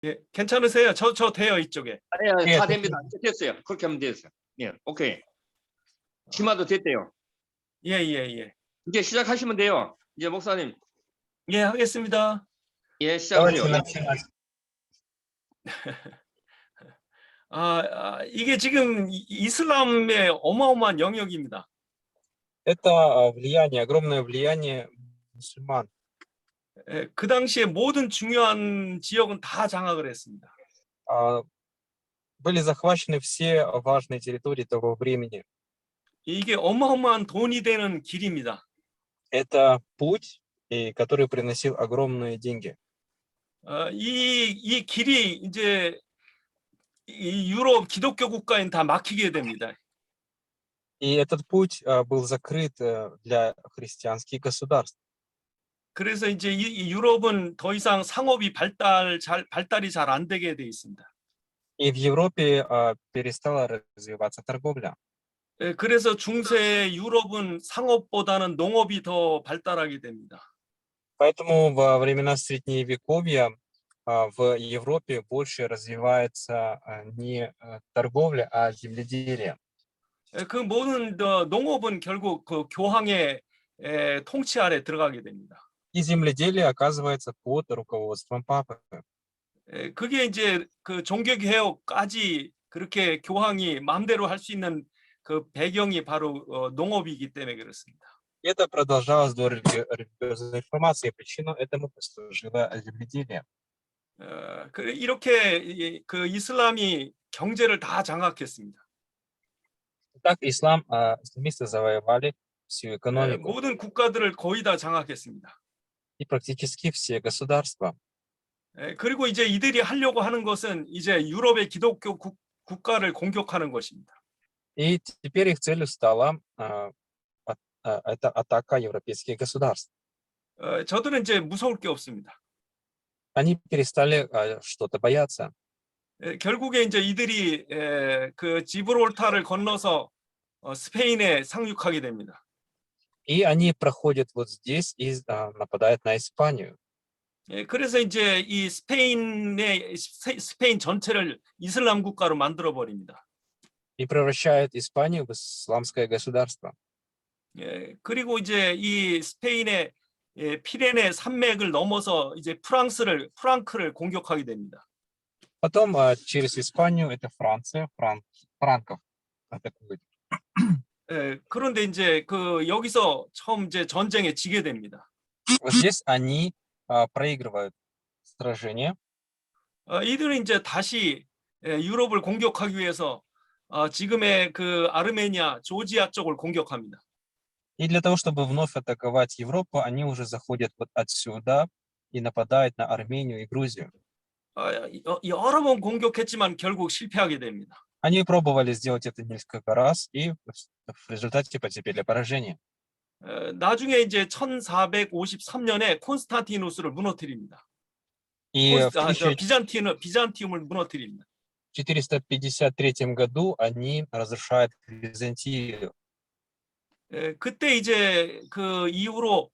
예, 괜찮으세요? 저 돼요, 이쪽에. 아니, 예, 다 됩니다. 됐어요. 그렇게 하면 됐어요. 예, 오케이. 심화도 됐대요. 예, 예, 예. 이제 시작하시면 돼요. 이제 목사님, 예, 하겠습니다. 예, 시작하세요. Давайте начинать. 이게 지금 이슬람의 어마어마한 영역입니다. Это влияние, огромное влияние мусульман. 예, 그 당시에 모든 중요한 지역은 다 장악을 했습니다. А, Были захвачены все важные территории того времени. 이게 어마어마한 돈이 되는 길입니다. Это путь, который приносил огромные деньги. 이 길이 이제 이 유럽 기독교 국가엔 다 막히게 됩니다. И этот путь был закрыт для христианских государств. 그래서 이제 이 유럽은 더 이상 상업이 발달이 잘 안 되게 돼 있습니다. И в Европе перестала развиваться торговля. 예, 그래서 중세 유럽은 상업보다는 농업이 더 발달하게 됩니다. Поэтому во времена Средневековья в Европе больше развивается не торговля, а земледелие. 예, 그 모든 농업은 결국 그 교황의 통치 아래 들어가게 됩니다. И земледелие оказывается под руководством папы. 예, 그게 이제 그 종교개혁까지 그렇게 교황이 마음대로 할 수 있는 그 배경이 바로 농업이기 때문에 그렇습니다. Это продолжалось до религиозной реформации. Причину этому послужило земледелие. 이렇게 그 이슬람이 경제를 다 장악했습니다. Так исламисты завоевали всю экономику 모든 국가들을 거의 다 장악했습니다. и практически все государства. 그리고 이제 이들이 하려고 하는 것은 이제 유럽의 기독교 국가를 공격하는 것입니다. И теперь их целью стала это атака европейских государств. 저들은 이제 무서울 게 없습니다. Они перестали что-то бояться. 결국에 이제 이들이 그 지브롤타를 건너서 스페인에 상륙하게 됩니다. И они проходят вот здесь и нападают на Испанию. 그래서 이제 이 스페인 전체를 이슬람 국가로 만들어 버립니다. И превращают Испанию в исламское государство. 그리고 이제 이 스페인의 피레네 산맥을 넘어서 이제 프랑크를 공격하게 됩니다. Потом через Испанию это Франция, франков атакуют. 그런데 이제 그 여기서 처음 이제 전쟁에 지게 됩니다. Вот здесь они проигрывают сражение. 이들은 이제 다시 유럽을 공격하기 위해서 지금의 그 아르메니아, 조지아 쪽을 공격합니다. И для того, чтобы вновь атаковать Европу, они уже заходят вот отсюда и нападают на Армению и Грузию. 여러 번 공격했지만 결국 실패하게 됩니다. Они пробовали сделать это несколько раз и в результате потерпели поражение. 나중에 이제 1453년에 콘스탄티누스를 무너뜨립니다. И в 비잔티움을 무너뜨립니다. 453 году они разрушают Византию. 그때 이제 그 이후로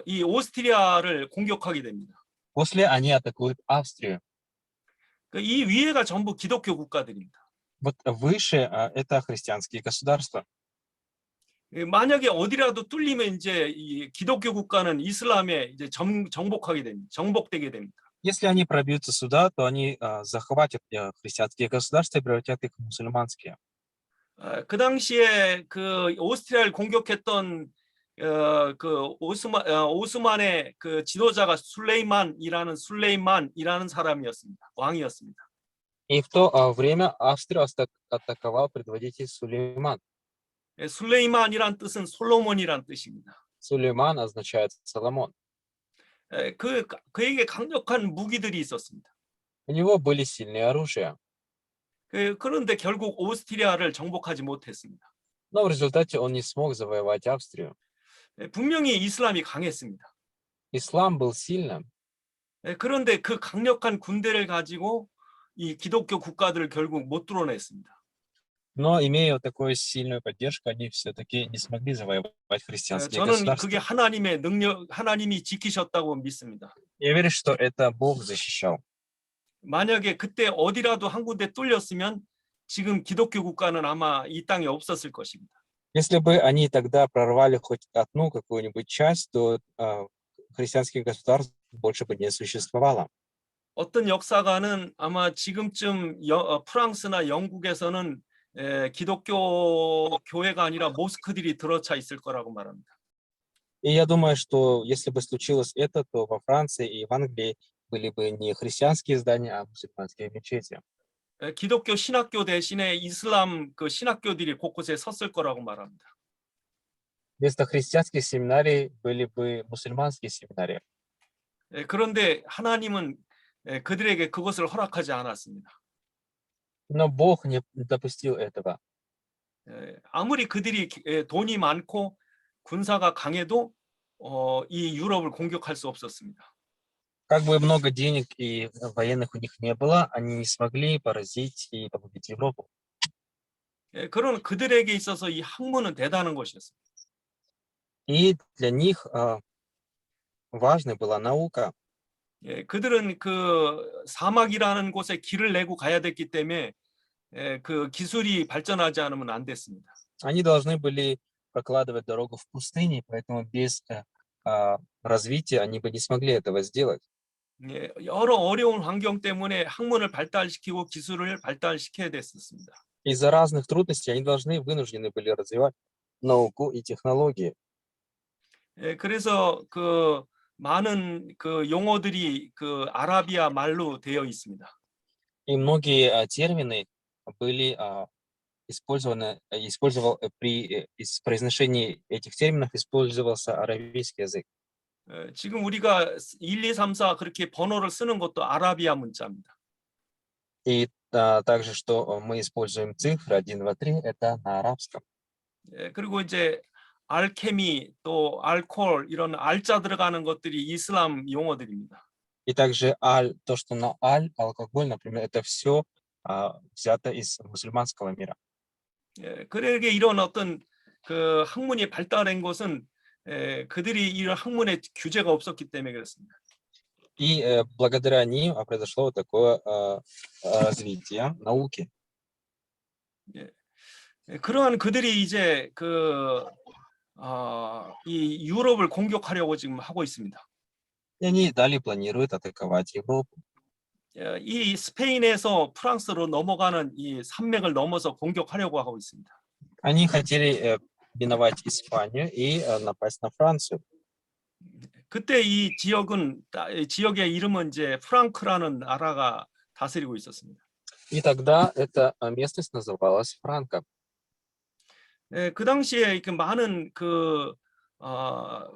이 오스트리아를 공격하게 됩니다. После они атакуют Австрию. 이 위에가 전부 기독교 국가들입니다. Вот выше это христианские государства. 만약에 어디라도 뚫리면 이제 이 기독교 국가는 이슬람에 이제 정복되게 됩니다. Если они пробьются сюда, то они захватят христианские государства и превратят их в мусульманские. 그 당시에 그 오스트리아를 공격했던 그 오스만의 그 지도자가 술레이만이라는 사람이었습니다. 왕이었습니다. И в то время Австрию атаковал предводитель Сулейман. 술레이만이란 뜻은 솔로몬이란 뜻입니다. Сулейман означает Соломон. 그에게 강력한 무기들이 있었습니다. У него были сильные оружия. 그런데 결국 오스트리아를 정복하지 못했습니다. Но в результате он не смог завоевать Австрию. 분명히 이슬람이 강했습니다. Ислам был сильным. 그런데 그 강력한 군대를 가지고 이 기독교 국가들을 결국 못 뚫어냈습니다. Но имея такую сильную поддержку, они все-таки не смогли завоевать христианские 저는 государства. 그게 하나님의 능력, 하나님이 지키셨다고 믿습니다. Я верю, что это Бог защищал. 만약에 그때 어디라도 한 군데 뚫렸으면 지금 기독교 국가는 아마 이 땅에 없었을 것입니다. Если бы они тогда прорвали хоть одну какую-нибудь часть, то христианских государств больше бы не существовало. 어떤 역사가는 아마 지금쯤 프랑스나 영국에서는 기독교 교회가 아니라 모스크들이 들어차 있을 거라고 말합니다. И я думаю, что если бы случилось это, то во Франции и в Англии были бы не христианские здания, а мусульманские мечети. 기독교 신학교 대신에 이슬람 그 신학교들이 곳곳에 섰을 거라고 말합니다. Вместо христианских семинарий были бы мусульманские семинарии. 그런데 하나님은 그들에게 그것을 허락하지 않았습니다. Но Бог не допустил этого. 아무리 그들이 돈이 많고 군사가 강해도 이 유럽을 공격할 수 없었습니다. Как бы много денег и военных у них не было, они не смогли поразить и победить Европу. 그런 그들에게 있어서 이 학문은 대단한 것이었습니다. И для них важной была наука. 그들은 그 사막이라는 곳에 길을 내고 가야 됐기 때문에 그 기술이 발전하지 않으면 안 됐습니다. Они должны были прокладывать дорогу в пустыне, поэтому без развития они бы не смогли этого сделать. 여러 어려운 환경 때문에 학문을 발달시키고 기술을 발달시켜야 됐었습니다. Из-за разных трудностей они вынуждены были развивать науку и технологии. 그래서 그 많은 그 용어들이 그 아라비아 말로 되어 있습니다. И многие термины были при произношении этих терминов использовался аравийский язык. 지금 우리가 1, 2, 3, 4 그렇게 번호를 쓰는 것도 아라비아 문자입니다. И также, что мы используем цифры 1, 2, 3, это на арабском. 그리고 이제 알케미 또 알코올 이런 알자 들어가는 것들이 이슬람 용어들입니다. И также то, что на алкоголь, например, это все взято из мусульманского мира. 그러게 이런 어떤 그 학문이 발달한 것은 그들이 이런 학문에 규제가 없었기 때문에 그렇습니다. И благодаря ним произошло вот такое развитие науки. 그러한 그들이 이제 이 유럽을 공격하려고 지금 하고 있습니다. И они далее планируют атаковать Европу. 이 스페인에서 프랑스로 넘어가는 이 산맥을 넘어서 공격하려고 하고 있습니다. Они хотели миновать Испанию и напасть на Францию. 그때 이 지역의 이름은 이제 프랑크라는 나라가 다스리고 있었습니다. И тогда эта местность называлась Франко. 그 당시에 그 많은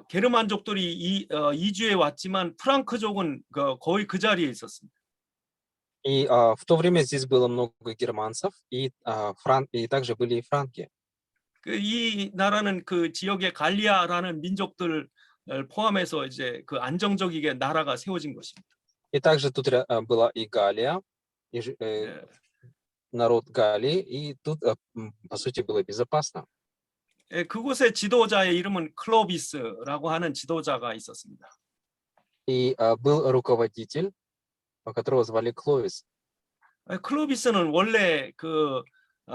게르만족들이 이주해 왔지만 프랑크족은 거의 그 자리에 있었습니다. И в то время здесь было много германцев, и также были и франки. 이 나라는 그 지역의 갈리아라는 민족들 포함해서 이제 그 안정적이게 나라가 세워진 것입니다. И также тут была и Галия, и народ Галии, и тут, по сути, было безопасно. 그곳의 지도자의 이름은 클로비스라고 하는 지도자가 있었습니다. И был руководитель, которого звали Кловис. 클로비스는 원래 그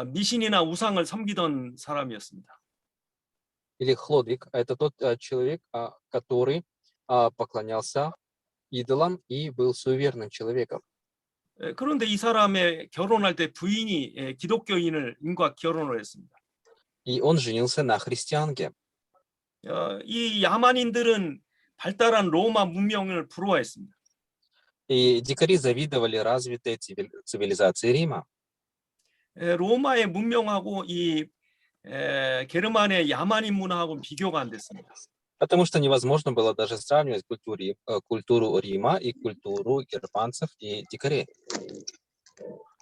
미신이나 우상을 섬기던 사람이었습니다. Или Хлодвиг, это тот человек, который поклонялся идолам и был суеверным человеком. 그런데 이 사람의 결혼할 때 부인이 기독교인과 결혼을 했습니다. И он женился на христианке. 이 야만인들은 발달한 로마 문명을 부러워했습니다. И дикари завидовали развитой цивилизации Рима. 로마의 문명하고 이 게르만의 야만인 문화하고는 비교가 안 됐습니다. Потому что невозможно было даже сравнивать культуру Рима и культуру германцев и дикарей.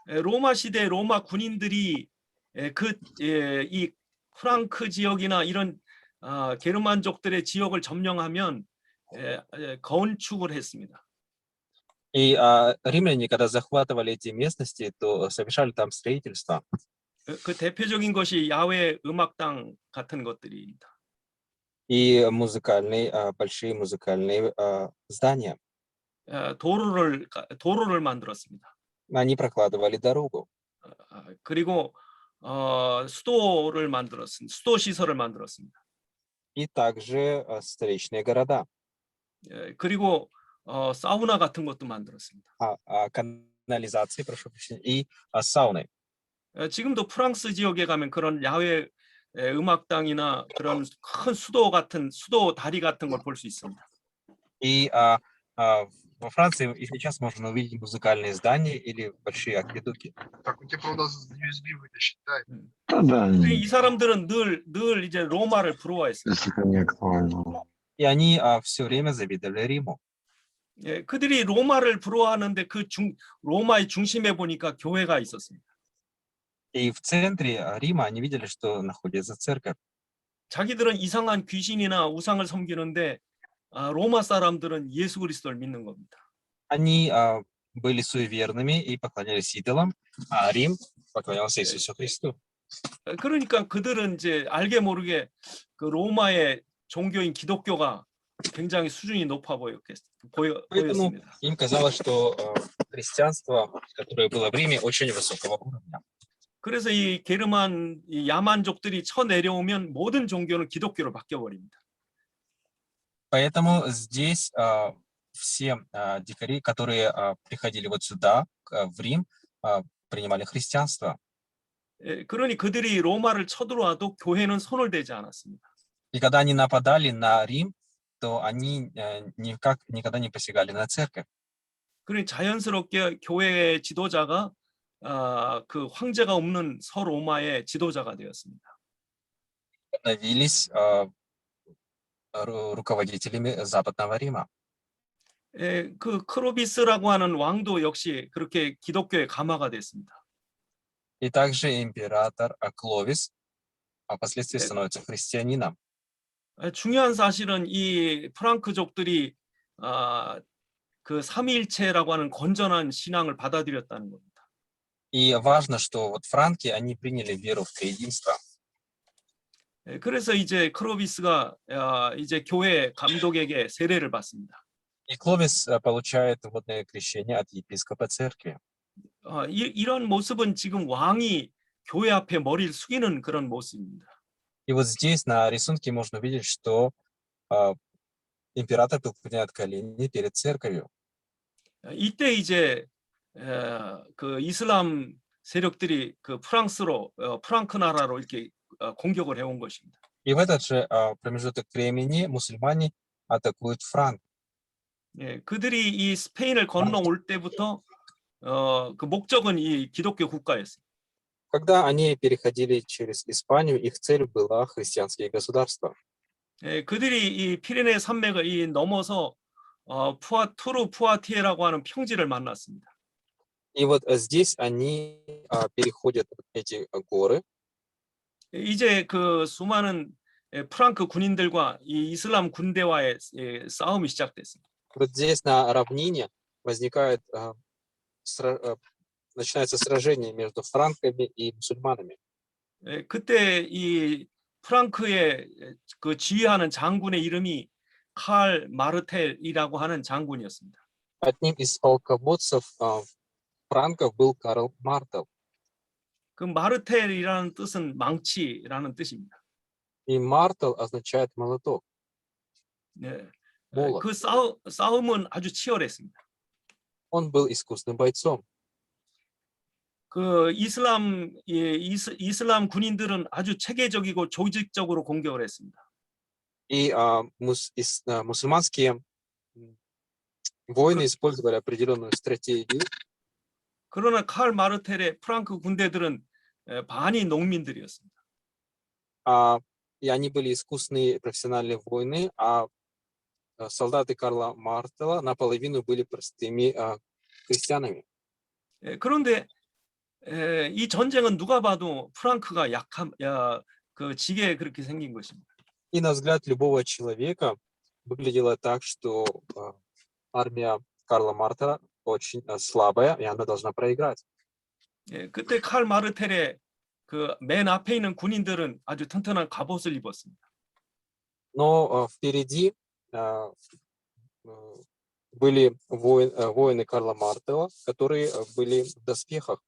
로마 시대 로마 군인들이 이 프랑크 지역이나 이런 게르만족들의 지역을 점령하면 건축을 했습니다. И римляне, когда захватывали эти местности, то совершали там строительство. 그 대표적인 것이 야외 음악당 같은 것들입니다. И большие музыкальные здания. 도로를 만들었습니다. Они прокладывали дорогу. 그리고 수도 시설을 만들었습니다. И также столичные города. 그리고 사우나 같은 것도 만들었습니다. Канализации, прошу прощения, и сауны. 지금도 프랑스 지역에 가면 그런 야외 음악당이나 그런 큰 수도 다리 같은 걸 볼 수 있습니다. И во Франции и сейчас можно увидеть музыкальные здания или большие акведуки. Так, у тебя провода с USB вытащить, да? Да, 이 사람들은 늘 이제 로마를 부러워했어요. если это не актуально. И они все время завидовали Риму. 예, 그들이 로마를 부러워하는데 로마의 중심에 보니까 교회가 있었습니다. И в центре Рима они видели, что находится церковь. 자기들은 이상한 귀신이나 우상을 섬기는데 로마 사람들은 예수 그리스도를 믿는 겁니다. Они были суеверными и поклонялись идолам, а Рим поклонялся Иисусу Христу. 그러니까 그들은 이제 알게 모르게 그 로마의 종교인 기독교가 굉장히 수준이 높아 보였습니다. Им казалось, что христианство, которое было в Риме, очень высокого уровня. 그래서 이 게르만 이 야만족들이 쳐내려오면 모든 종교는 기독교로 바뀌어버립니다. Поэтому здесь все дикари, которые приходили вот сюда, в Рим, принимали христианство. 그러니 그들이 로마를 쳐들어와도 교회는 손을 대지 않았습니다. И когда они нападали на Рим, то они никогда не посягали на церковь. 그러니 자연스럽게 교회의 지도자가 그 황제가 없는 서로마의 지도자가 되었습니다. Становились руководителями Западного Рима. 그 크로비스라고 하는 왕도 역시 그렇게 기독교의 가마가 됐습니다. И также император Кловис впоследствии становится христианином. 중요한 사실은 이 프랑크족들이 그 삼위일체라고 하는 건전한 신앙을 받아들였다는 겁니다. И важно, что вот франки, они приняли веру в триединство. 그래서 이제 크로비스가 이제 교회 감독에게 세례를 받습니다. И Кловис получает водное крещение от епископа церкви. 이런 мо습은 지금 왕이 교회 앞에 머리를 숙이는 그런 모습입니다. И вот здесь на рисунке можно увидеть, что император преклоняет колени перед церковью. 이때 이제 그 이슬람 세력들이 그 프랑크 나라로 이렇게 공격을 해온 것입니다. И в этот же промежуток времени мусульмане атакуют Франк. 예, 그들이 이 스페인을 건너올 때부터 그 목적은 이 기독교 국가였어요. Когда они переходили через Испанию, их цель была христианские государства. 예, 그들이 이 피레네 산맥을 넘어서 푸아티에라고 하는 평지를 만났습니다. И вот здесь они переходят эти горы. 이제 그 수많은 프랑크 군인들과 이 이슬람 군대와의 싸움이 시작됐습니다. Вот здесь на равнине начинается сражение между франками и мусульманами. 그때 이 프랑크의 그 지휘하는 장군의 이름이 칼 마르텔이라고 하는 장군이었습니다. Одним из полководцев франков был Карл Мартел. 그 마르텔이라는 뜻은 망치라는 뜻입니다. И Мартел означает молоток. 네. молот. 그 싸움은 아주 치열했습니다. Он был искусным бойцом. 그 이슬람 군인들은 아주 체계적이고 조직적으로 공격을 했습니다. И мусульманские воины использовали определенную стратегию. 그러나 칼 마르텔의 프랑크 군대들은 반이 농민들이었습니다. И они были искусные профессиональные воины, а солдаты Карла Мартела наполовину были простыми крестьянами. 그런데 이 전쟁은 누가 봐도 프랑크가 그 지게 그렇게 생긴 것입니다. И на взгляд любого человека выглядело так, что армия Карла Мартела очень слабая, и она должна проиграть. 그때 칼 마르텔의 그 맨 앞에 있는 군인들은 아주 튼튼한 갑옷을 입었습니다. Но впереди были воины Карла Мартела, которые были в доспехах.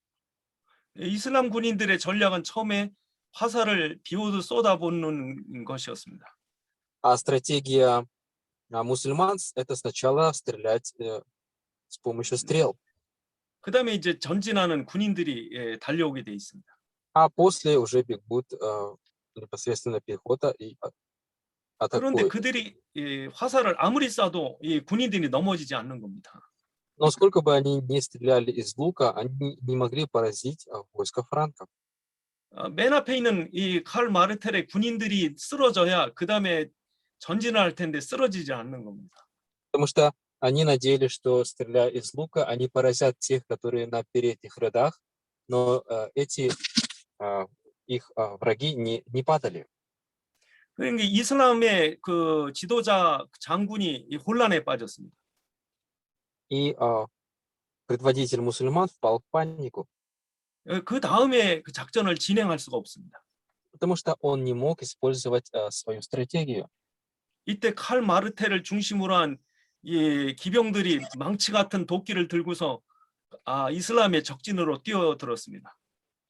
이슬람 군인들의 전략은 처음에 화살을 비오듯 쏟아붓는 것이었습니다. А стратегия мусульман это сначала стрелять с помощью стрел, 그다음에 이제 전진하는 군인들이 달려오게 돼 있습니다. а после уже бегут непосредственно пехота и 그런데 атакуют. 그들이 화살을 아무리 쏴도 이 군인들이 넘어지지 않는 겁니다. Но сколько бы они ни стреляли из лука, они не могли поразить войско франков. 맨 앞에 있는 이 칼 마르텔의 군인들이 쓰러져야 그다음에 전진을 할 텐데 쓰러지지 않는 겁니다. Потому что они надеялись, что, стреляя из лука, они поразят тех, которые на передних рядах, но их враги не падали. 그러니까 이슬람의 그 지도자 장군이 이 혼란에 빠졌습니다. И предводитель мусульман впал в панику, 그 다음에 그 작전을 진행할 수가 없습니다. потому что он не мог использовать свою стратегию. 이때 칼 마르텔을 중심으로 한 이 기병들이 망치 같은 도끼를 들고서 이슬람의 적진으로 뛰어들었습니다.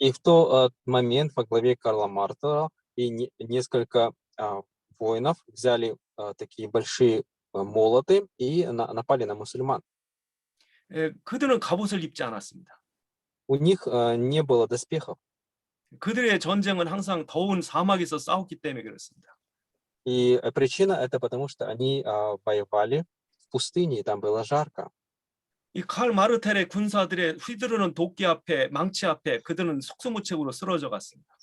И в тот момент во главе Карла Мартела и несколько воинов взяли такие большие молоты и напали на мусульман. 그들은 갑옷을 입지 않았습니다. У них не было доспехов. 그들의 전쟁은 항상 더운 사막에서 싸웠기 때문에 그렇습니다. И причина это потому, что они воевали в пустыне, и там было жарко. 이 칼 마르텔의 군사들의 휘두르는 도끼 앞에 망치 앞에 그들은 속수무책으로 쓰러져 갔습니다.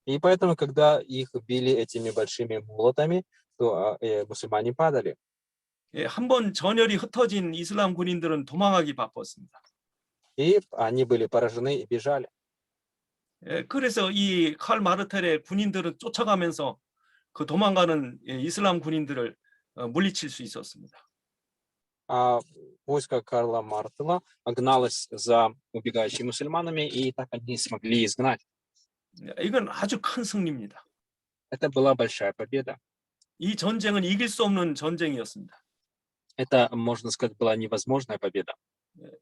И поэтому, когда их били этими большими молотами, то мусульмане падали. 한번 전열이 흩어진 이슬람 군인들은 도망하기 바빴습니다. И они были поражены и бежали. 그래서 이 칼 마르텔의 군인들은 쫓아가면서 그 도망가는 이슬람 군인들을 물리칠 수 있었습니다. А войско Карла Мартела гналось за убегающими мусульманами, и так они смогли изгнать. 이건 아주 큰 승리입니다. Это была большая победа. 이 전쟁은 이길 수 없는 전쟁이었습니다. Это, можно сказать, была невозможная победа.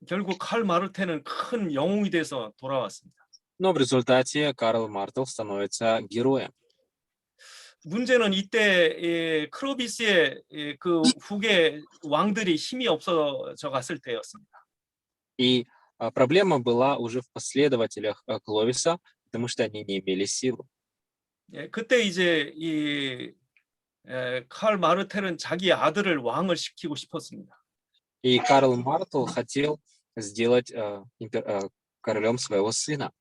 결국 칼 마르텔은 큰 영웅이 돼서 돌아왔습니다. Но в результате Карл Мартел становится героем. 문제는 이때 크로비스의 그 후계 왕들이 힘이 없어져 갔을 때였습니다. И проблема была уже в последователях Кловиса, потому что они не имели силы. 그때 이제 칼 마르텔은 자기 아들을 왕을 시키고 싶었습니다. И Карл Мартел хотел сделать королем своего сына.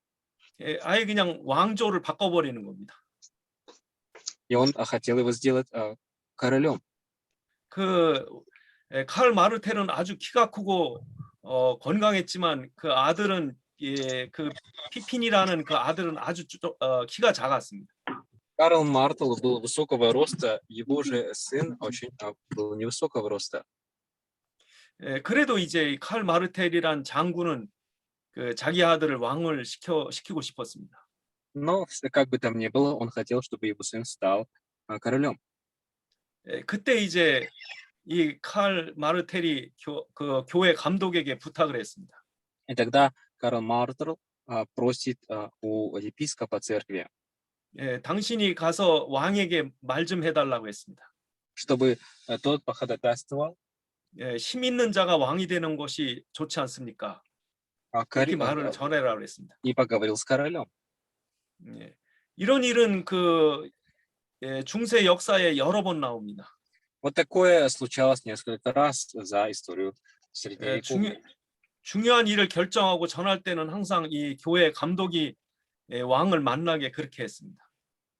아예 그냥 왕조를 바꿔버리는 겁니다. И он хотел его сделать королем. 칼 마르텔은 아주 키가 크고 건강했지만 그 아들은 그 피핀이라는 그 아들은 아주 키가 작았습니다. Карл Мартел был высокого роста, его же сын очень был невысокого роста. 그래도 이제 칼 마르텔이란 장군은 그 자기 아들을 왕을 시키고 싶었습니다. Но как бы там ни было, он хотел, чтобы его сын стал королем. 그때 이제 이 칼 마르텔이 그 교회 감독에게 부탁을 했습니다. И тогда Карл Мартел просит у епископа церкви, 당신이 가서 왕에게 말 좀 해달라고 했습니다. чтобы тот походатайствовал 힘 있는 자가 왕이 되는 것이 좋지 않습니까? 그렇게 말을 전해라 그랬습니다. и поговорил с королем. 이런 일은 그 중세 역사에 여러 번 나옵니다. Вот такое случалось несколько раз за историю Средневековья. 중요한 일을 결정하고 전할 때는 항상 이 교회 감독이 왕을 만나게 그렇게 했습니다.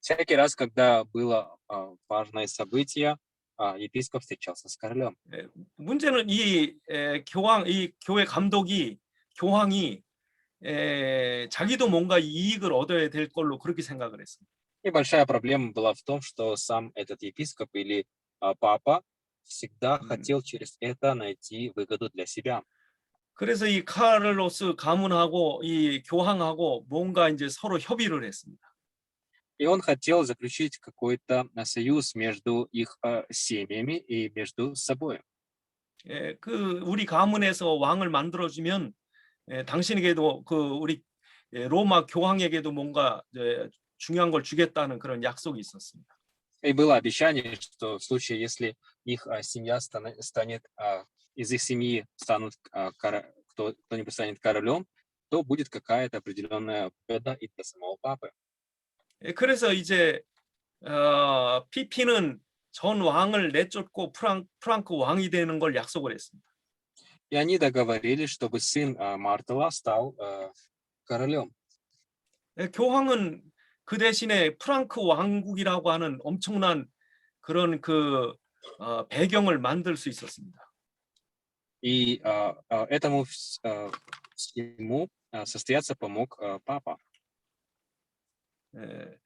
Всякий раз, когда было важное событие, епископ встречался с королем. 문제는 이 교회 감독이 교황이 자기도 뭔가 이익을 얻어야 될 걸로 그렇게 생각을 했습니다. И большая проблема была в том, что сам этот епископ или папа всегда хотел через это найти выгоду для себя. 그래서 이 카를로스 가문하고 이 교황하고 뭔가 이제 서로 협의를 했습니다. И он хотел заключить какой-то союз между их семьями и между собой. 예, 그 우리 가문에서 왕을 만들어주면 당신에게도 그 우리 로마 교황에게도 뭔가 중요한 걸 주겠다는 그런 약속이 있었습니다. И было обещание, что в случае, если их семья станет, из их семьи станут кто-нибудь станет королем, то будет какая-то определенная выгода и для самого папы. 예, 그래서 이제 피피는 전 왕을 내쫓고 프랑크 왕이 되는 걸 약속을 했습니다. И они договорились, чтобы сын Мартела стал королем. 예, 교황은 그 대신에 프랑크 왕국이라고 하는 엄청난 그런 그 배경을 만들 수 있었습니다. И этому всему состояться помог папа. 예,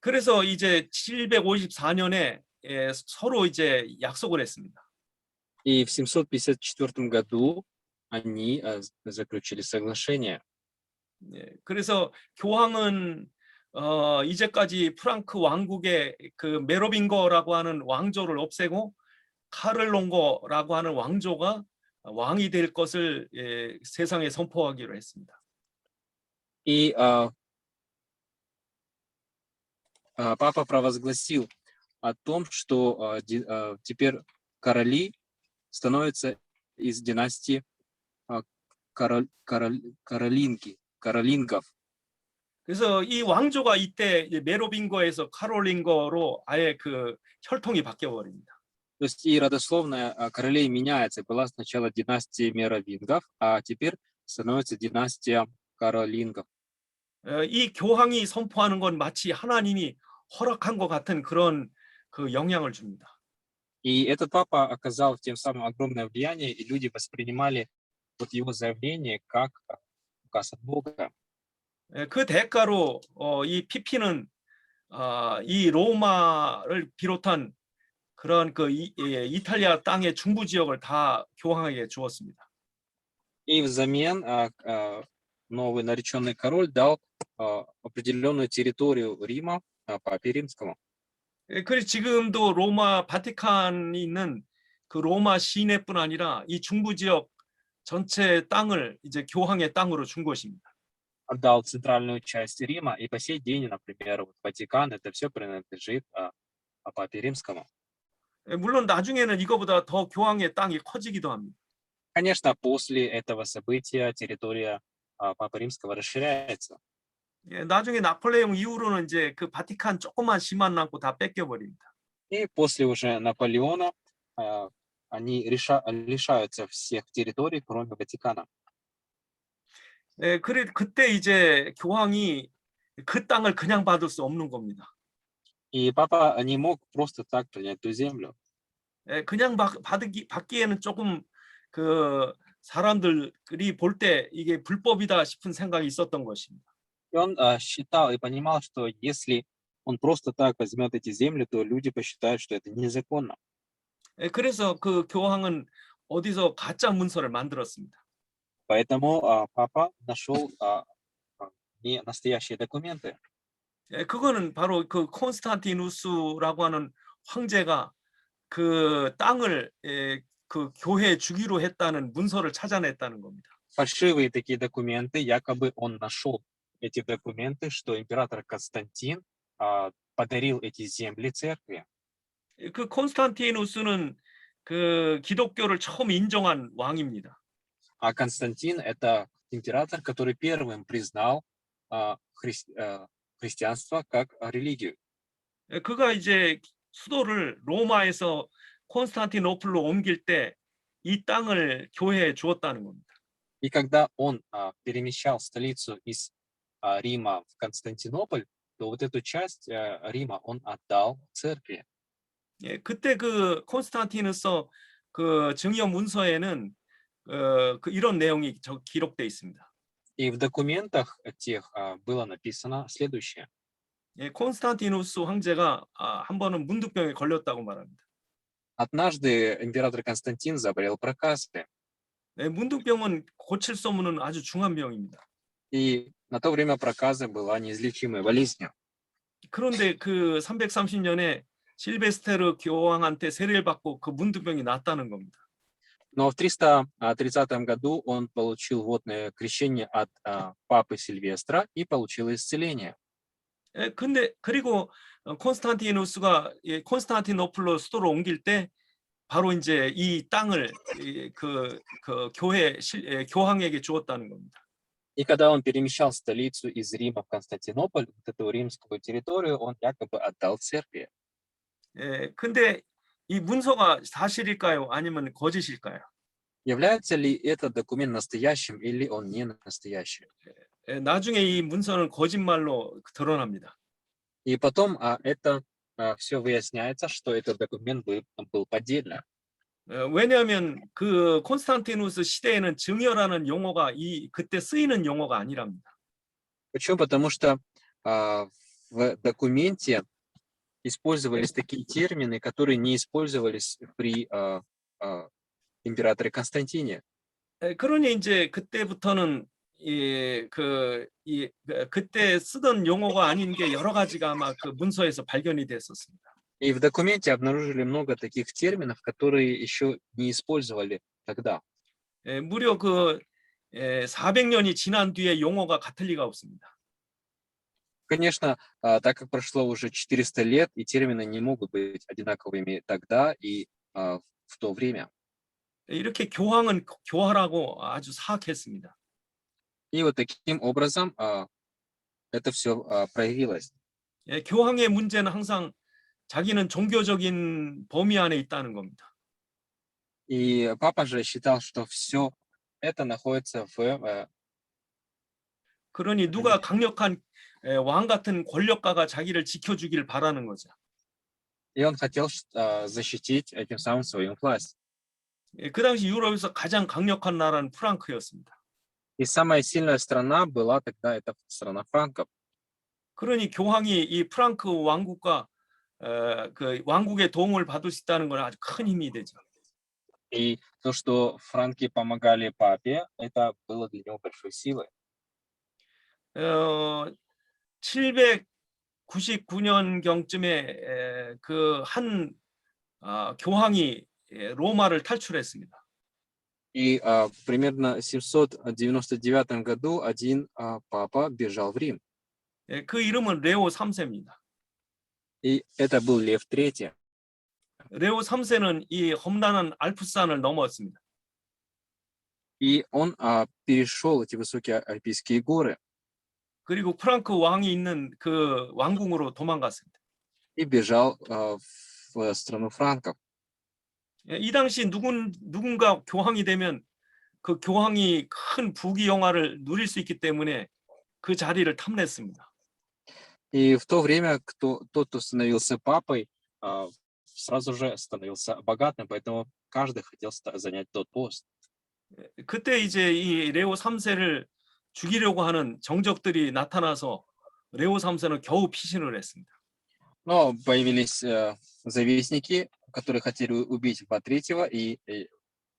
그래서 이제 754년에 서로 이제 약속을 했습니다. И в 754 году они заключили соглашение. 예, 그래서 교황은 이제까지 프랑크 왕국의 그 메로빙거라고 하는 왕조를 없애고 카를롱거라고 하는 왕조가 왕이 될 것을 세상에 선포하기로 했습니다. И папа провозгласил о том, что теперь короли становятся из династии каролингов. 그래서 이 왕조가 이때 메로빙거에서 카롤링거로 아예 그 혈통이 바뀌어 버립니다. То есть и родословная королей меняется. Была сначала династия меровингов, а теперь становится династия каролингов. 이 교황이 선포하는 건 마치 하나님이 허락한 것 같은 그런 그 영향을 줍니다. И этот папа оказал тем самым огромное влияние, и люди воспринимали вот его заявление как указ от Бога. 그 대가로 이 피피는 이 로마를 비롯한 그런 그 이탈리아 땅의 중부 지역을 다 교황에게 주었습니다. И взамен новый нареченный король дал определенную территорию Рима папе римскому. 그래서 지금도 로마 바티칸이 있는 그 로마 시내뿐 아니라 이 중부 지역 전체 땅을 이제 교황의 땅으로 준 것입니다. Отдал центральную часть Рима, и по сей день, например, вот Ватикан, это все принадлежит папе римскому. 물론 나중에는 이거보다 더 교황의 땅이 커지기도 합니다. Конечно, после этого события территория папы римского расширяется. 나중에 나폴레옹 이후로는 이제 그 바티칸 조그만 심만 남고 다 뺏겨 버립니다. И после уже Наполеона они лишаются всех территорий, кроме Ватикана. 그때 이제 교황이 그 땅을 그냥 받을 수 없는 겁니다. И папа не мог просто так принять ту землю. 그냥 받기에는 조금 그 사람들이 볼 때 이게 불법이다 싶은 생각이 있었던 것입니다. И он считал и понимал, что если он просто так возьмет эти земли, то люди посчитают, что это незаконно. 그래서 그 교황은 어디서 가짜 문서를 만들었습니다. Поэтому папа нашел не настоящие документы. 그거는 바로 그 콘스탄티누스라고 하는 황제가 그 땅을 그 교회에 주기로 했다는 문서를 찾아냈다는 겁니다. Фальшивые такие документы, якобы он нашел эти документы, что император Константин подарил эти земли церкви. 그 콘스탄티누스는 그 기독교를 처음 인정한 왕입니다. А Константин — это император, который первым признал христианство как религию. 그가 이제 수도를 로마에서 콘스탄티노플로 옮길 때 이 땅을 교회에 주었다는 겁니다. И когда он перемещал столицу из Рима в Константинополь, то вот эту часть Рима он отдал церкви. 그때 그 콘스탄티누스 그 증여 문서에는 그 이런 내용이 기록돼 있습니다. И в документах тех было написано следующее. 콘스탄티누스 황제가 한 번은 문득병에 걸렸다고 말합니다. Однажды император Константин заболел проказой. 문득병은 고칠 수 없는 아주 중한 병입니다. И на то время проказа была неизлечимой болезнью. 그런데 그 330년에 실베스테르 교황한테 세례를 받고 그 문득병이 낫다는 겁니다. Но в 330 году он получил водное крещение от папы Сильвестра и получил исцеление. 근데 그리고 콘스탄티누스가 콘스탄티노플로 수도로 옮길 때 바로 이제 이 땅을 그 교황에게 주었다는 겁니다. И когда он перемещал столицу из Рима в Константинополь, вот эту римскую территорию он якобы отдал церкви. 근데 이 문서가 사실일까요? 아니면 거짓일까요? Является ли этот документ настоящим или он не настоящий? 나중에 이 문서는 거짓말로 드러납니다. И потом это все выясняется, что этот документ был поддельным. 왜냐하면 그 콘스탄티누스 시대에는 증여라는 용어가 그때 쓰이는 용어가 아니랍니다. Почему? Потому что в документе использовались такие термины, которые не использовались при императоре Константине. 그러니 이제 그때부터는 그때 쓰던 용어가 아닌 게 여러 가지가 아마 그 문서에서 발견이 됐었습니다. И в документе обнаружили много таких терминов, которые еще не использовали тогда. 무려 400년이 지난 뒤에 용어가 같을 리가 없습니다. Конечно, так как прошло уже 400 лет, и термины не могут быть одинаковыми тогда и в то время. 이렇게 교황은 교활하고 아주 사악했습니다. И вот таким образом это все проявилось. 교황의 문제는 항상 자기는 종교적인 범위 안에 있다는 겁니다. И папа же считал, что все это находится в... 그러니 누가 강력한 왕 같은 권력가가 자기를 지켜주길 바라는 거죠. И он хотел защитить этим самым свою власть. 그 당시 유럽에서 가장 강력한 나라는 프랑크였습니다. И самая сильная страна была тогда это страна франков. 그러니 교황이 이 프랑크 왕국과 그 왕국의 도움을 받을 수 있다는 건 아주 큰 힘이 되죠. И то, что франки помогали папе, это было для него большой силой. 799년경쯤에 그 한 교황이 로마를 탈출했습니다. И примерно в 799 году один папа бежал в Рим. 그 이름은 레오 3세입니다. И это был Лев III. 레오 3세는 이 험난한 알프스산을 넘었습니다. И он перешел эти высокие Альпийские горы 그리고 프랑크 왕이 있는 그 왕궁으로 도망갔습니다. и бежал в страну франков. 이 당시 누군가 교황이 되면 그 교황이 큰 부귀 영화를 누릴 수 있기 때문에 그 자리를 탐냈습니다. И в то время тот, кто становился папой, сразу же становился богатым, поэтому каждый хотел занять тот пост. 그때 이제 이 레오 3세를 죽이려고 하는 정적들이 나타나서 레오 3세는 겨우 피신을 했습니다. Но появились завистники, которые хотели убить Льва III, и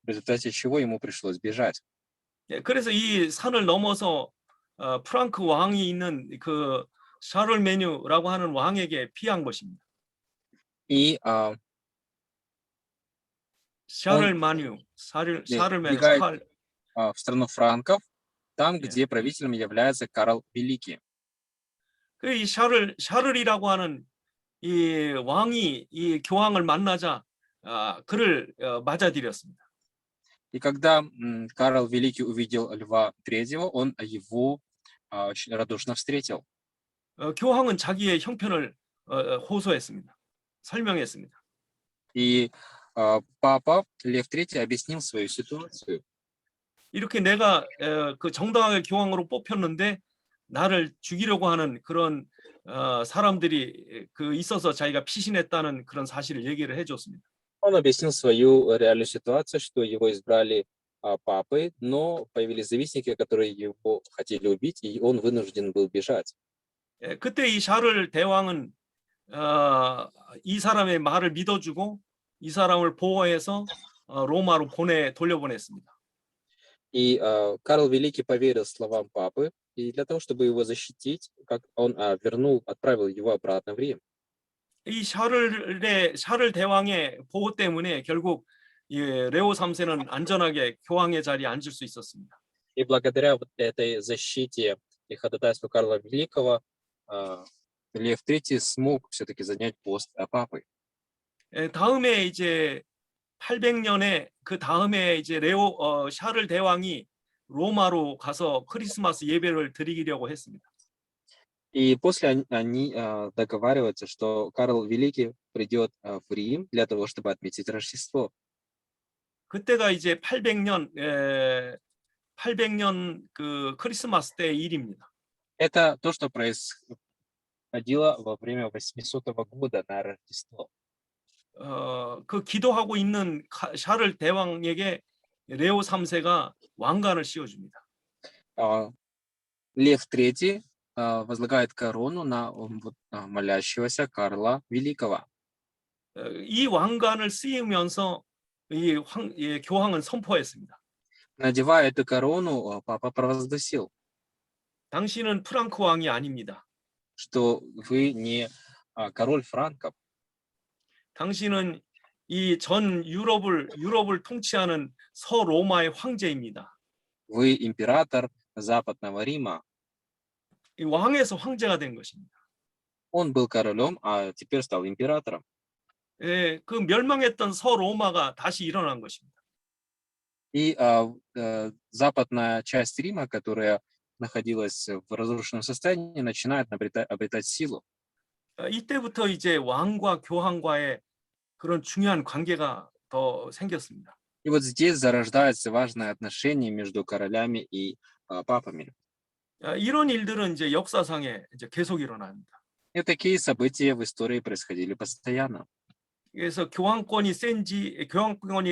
в результате чего ему пришлось бежать. 그래서 이 산을 넘어서 프랑크 왕이 있는 그 샤를메뉴라고 하는 왕에게 피한 것입니다. И 샤를메뉴, бегает в страну франков, там, где правителем является Карл Великий. 이 샤를이라고 하는 이 왕이 이 교황을 만나자 그를 맞아들였습니다. И когда Карл Великий увидел Льва III, он его очень радушно встретил. 교황은 자기의 형편을 호소했습니다. 설명했습니다. И папа Лев III объяснил свою ситуацию. 이렇게 내가 그 정당하게 교황으로 뽑혔는데 나를 죽이려고 하는 그런 사람들이 있어서 자기가 피신했다는 그런 사실을 얘기를 해줬습니다. Он объяснил свою реальную ситуацию, что его избрали папой, но появились завистники, которые его хотели убить, и он вынужден был бежать. 그때 이 샤를 대왕은 이 사람의 말을 믿어주고 이 사람을 보호해서 로마로 돌려보냈습니다. И Карл Великий поверил словам папы, и для того, чтобы его защитить, как он отправил его обратно в Рим. 이 샤를 대왕의 보호 때문에 결국 예, 레오 3세는 안전하게 교황의 자리에 앉을 수 있었습니다. И благодаря вот этой защите и ходатайству Карла Великого Лев III смог все-таки занять пост папы. 예, 다음에 이제 800년에 그 다음에 이제 샤를 대왕이 로마로 가서 크리스마스 예배를 드리려고 했습니다. И после они договариваются, что Карл Великий придет в Рим для того, чтобы отметить Рождество. 그때가 이제 800년 그 크리스마스 때 일입니다. Это то, что происходило во время 800 года на Рождество. 그 기도하고 있는 샤를 대왕에게 레오 3세가 왕관을 씌워줍니다. Лев III возлагает корону на молящегося Карла Великого. 이 왕관을 쓰이면서 이 교황은 선포했습니다. Надевая эту корону, папа провозгласил, 당신은 프랑크 왕이 아닙니다. что вы не король франков, 당신은 이 전 유럽을 통치하는 서로마의 황제입니다. вы император Западного Рима. 이 왕에서 황제가 된 것입니다. Он был королем, а теперь стал императором. 예, 그 멸망했던 서로마가 다시 일어난 것입니다. И западная часть Рима, которая находилась в разрушенном состоянии, начинает обретать силу. 이때부터 이제 왕과 교황과의 그런 중요한 관계가 더 생겼습니다. И вот здесь зарождается важное отношение между королями и папами. 이런 일들은 이제 역사상에 이제 계속 일어납니다. И такие события в истории происходили постоянно. 그래서 교황권이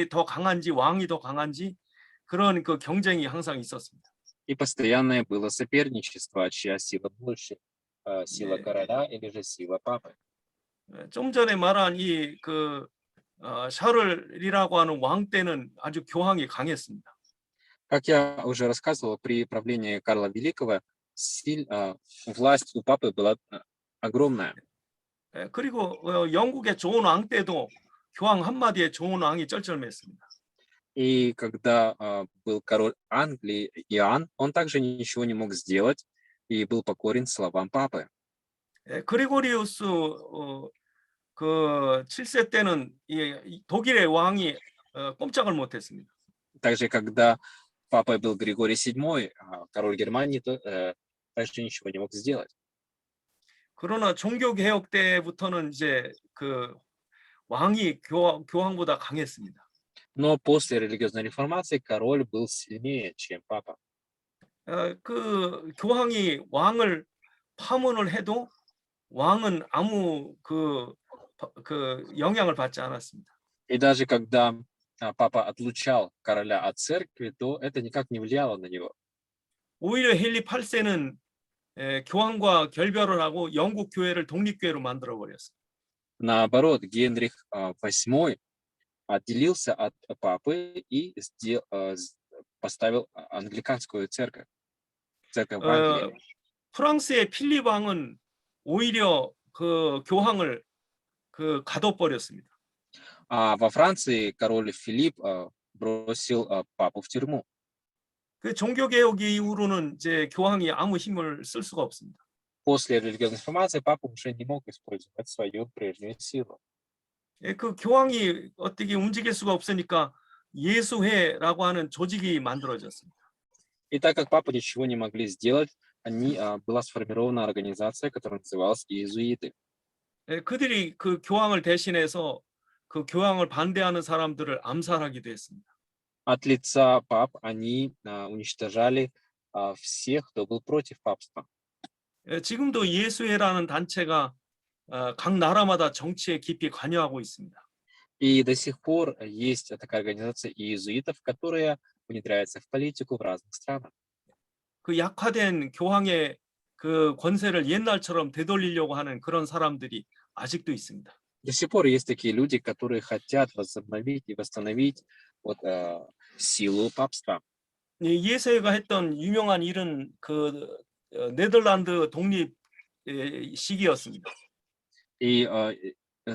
더 강한지 왕이 더 강한지 그런 그 경쟁이 항상 있었습니다. И постоянное было соперничество, чья сила больше, сила 네. короля или же сила папы. 좀 전에 말한 이 그 샤를이라고 하는 왕 때는 아주 교황이 강했습니다. Как я уже рассказывал, при правлении Карла Великого власть у папы была огромная. 그리고 영국의 좋은 왕 때도 교황 한마디에 좋은 왕이 쩔쩔맸습니다. И когда был король Англии Иоанн, он также ничего не мог сделать и был покорен словам папы. 그리고리우스 그 7세 때는 이 독일의 왕이 꼼짝을 못했습니다. Также, когда папой был Григорий VII, король Германии, также ничего не мог сделать. 그러나 종교 개혁 때부터는 이제 그 왕이 교황보다 강했습니다. Но после религиозной реформации король был сильнее, чем папа. 그 교황이 왕을 파문을 해도 왕은 아무 그 영향을 받지 않았습니다. И даже когда папа отлучал короля от церкви, то это никак не влияло на него. 오히려 헨리 8세는 교황과 결별을 하고 영국 교회를 독립교회로 만들어 버렸어요. Наоборот, Генрих VIII отделился от папы и поставил англиканскую церковь, церковь в Англии. 프랑스의 필립 왕은 오히려 그 교황을 가둬버렸습니다. А во Франции король Филипп бросил папу в тюрьму. 그 종교 개혁 이후로는 이제 교황이 아무 힘을 쓸 수가 없습니다. После религиозной реформации папа уже не мог использовать свою прежнюю силу. 그 교황이 어떻게 움직일 수가 없으니까 예수회라고 하는 조직이 만들어졌습니다. И так как папа ничего не могли сделать, была сформирована организация, которая называлась иезуиты. 그들이 그 교황을 대신해서 그 교황을 반대하는 사람들을 암살하기도 했습니다. От лица пап они уничтожали всех, кто был против папства. 지금도 예수회라는 단체가 각 나라마다 정치에 깊이 관여하고 있습니다. И до сих пор есть такая организация иезуитов, которая внедряется в политику в разных странах. 그 약화된 교황의 그 권세를 옛날처럼 되돌리려고 하는 그런 사람들이 아직도 있습니다. До сих пор есть такие люди, которые хотят возобновить и восстановить силу папства. 예수회가 했던 유명한 일은 그 네덜란드 독립 시기였습니다. И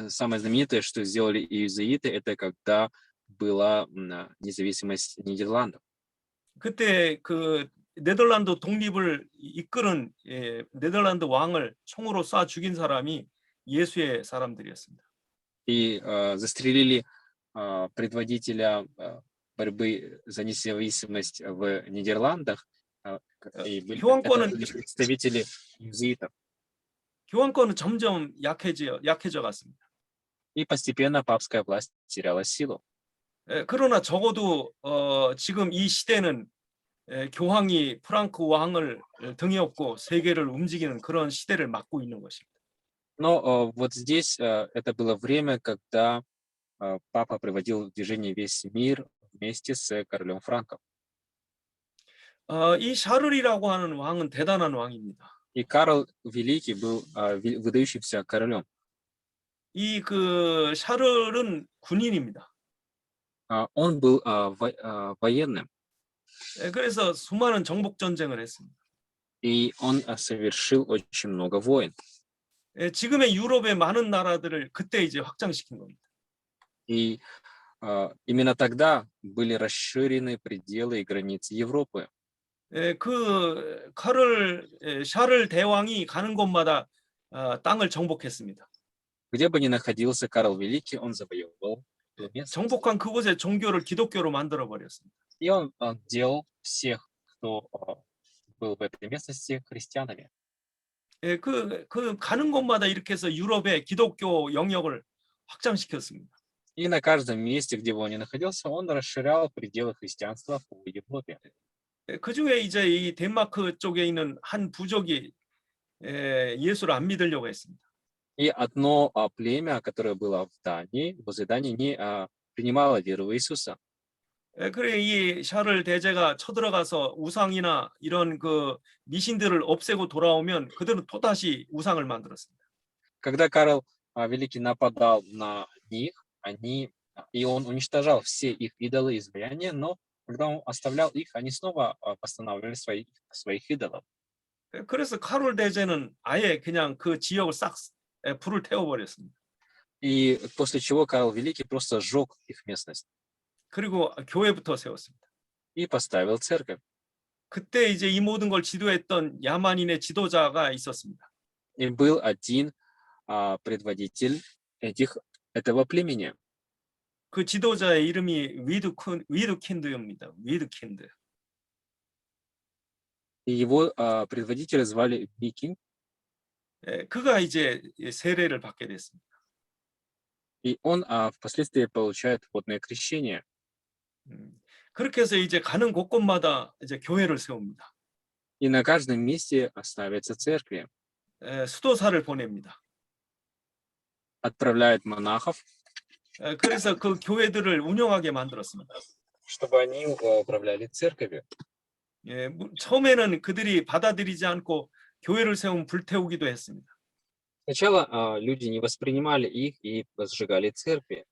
самое знаменитое, что сделали иезуиты, это когда была независимость Нидерландов. 그때 그 네덜란드 독립을 이끄는 네덜란드 왕을 총으로 쏴 죽인 사람이 예수의 사람들이었습니다. И застрелили предводителя борьбы за независимость в Нидерландах. И это 교황권은 были представители иезуитов. 교황권은 점점 약해져 갔습니다. И постепенно папская власть теряла силу. 그러나 적어도 지금 이 시대는 교황이 프랑크 왕을 등에 업고 세계를 움직이는 그런 시대를 맞고 있는 것입니다. Но вот здесь это было время, когда папа приводил в движение весь мир вместе с королем Франком. 이 샤를이라고 하는 왕은 대단한 왕입니다. И Карл Великий был выдающимся королем. 이 그 샤를은 군인입니다. Он был военным, 그래서 수많은 정복 전쟁을 했습니다. и он совершил очень много войн. 지금의 유럽의 많은 나라들을 그때 이제 확장시킨 겁니다. И именно тогда были расширены пределы и границы Европы. 그 샤를 대왕이 가는 곳마다 땅을 정복했습니다. Где бы ни находился Карл Великий, он завоевывал эту местность. 정복한 그곳의 종교를 기독교로 만들어 버렸습니다. И он делал всех, кто был в этой местности, христианами. 그 가는 곳마다 이렇게 해서 유럽의 기독교 영역을 확장시켰습니다. И на каждом месте, где бы он ни находился, он расширял пределы христианства по Европе. 그 중에 이제 이 덴마크 쪽에 있는 한 부족이 예수를 안 믿으려고 했습니다. И одно племя, которое было в Дании, возле Дании, не принимало веру в Иисуса. 그래 이 샤를 대제가 쳐들어가서 우상이나 이런 그 미신들을 없애고 돌아오면 그들은 또다시 우상을 만들었습니다. Когда Карл Великий нападал на них, и он уничтожал все их идолы и изваяния, но когда он оставлял их, они снова восстанавливали своих идолов. 그래서 카롤 대제는 아예 그냥 그 지역을 싹 불을 태워버렸습니다. И после чего Карл Великий просто сжег их местность 그리고 교회부터 세웠습니다. и поставил церковь. 그때 이제 이 모든 걸 지도했던 야만인의 지도자가 있었습니다. И был один предводитель этого племени. 그 지도자의 이름이 위드킨드입니다. 위드킨드. И его предводителя звали Викинг. 그가 이제 세례를 받게 됐습니다. И он впоследствии получает водное крещение. 그렇게 해서 이제 가는 곳곳마다 이제 교회를 세웁니다. И на каждом месте ставятся церкви. 수도사를 보냅니다. Отправляет монахов, 그래서 그 교회들을 운영하게 만들었습니다. чтобы они управляли церковью. 처음에는 그들이 받아들이지 않고 교회를 세우면 불태우기도 했습니다. Сначала люди не воспринимали их и сжигали церкви.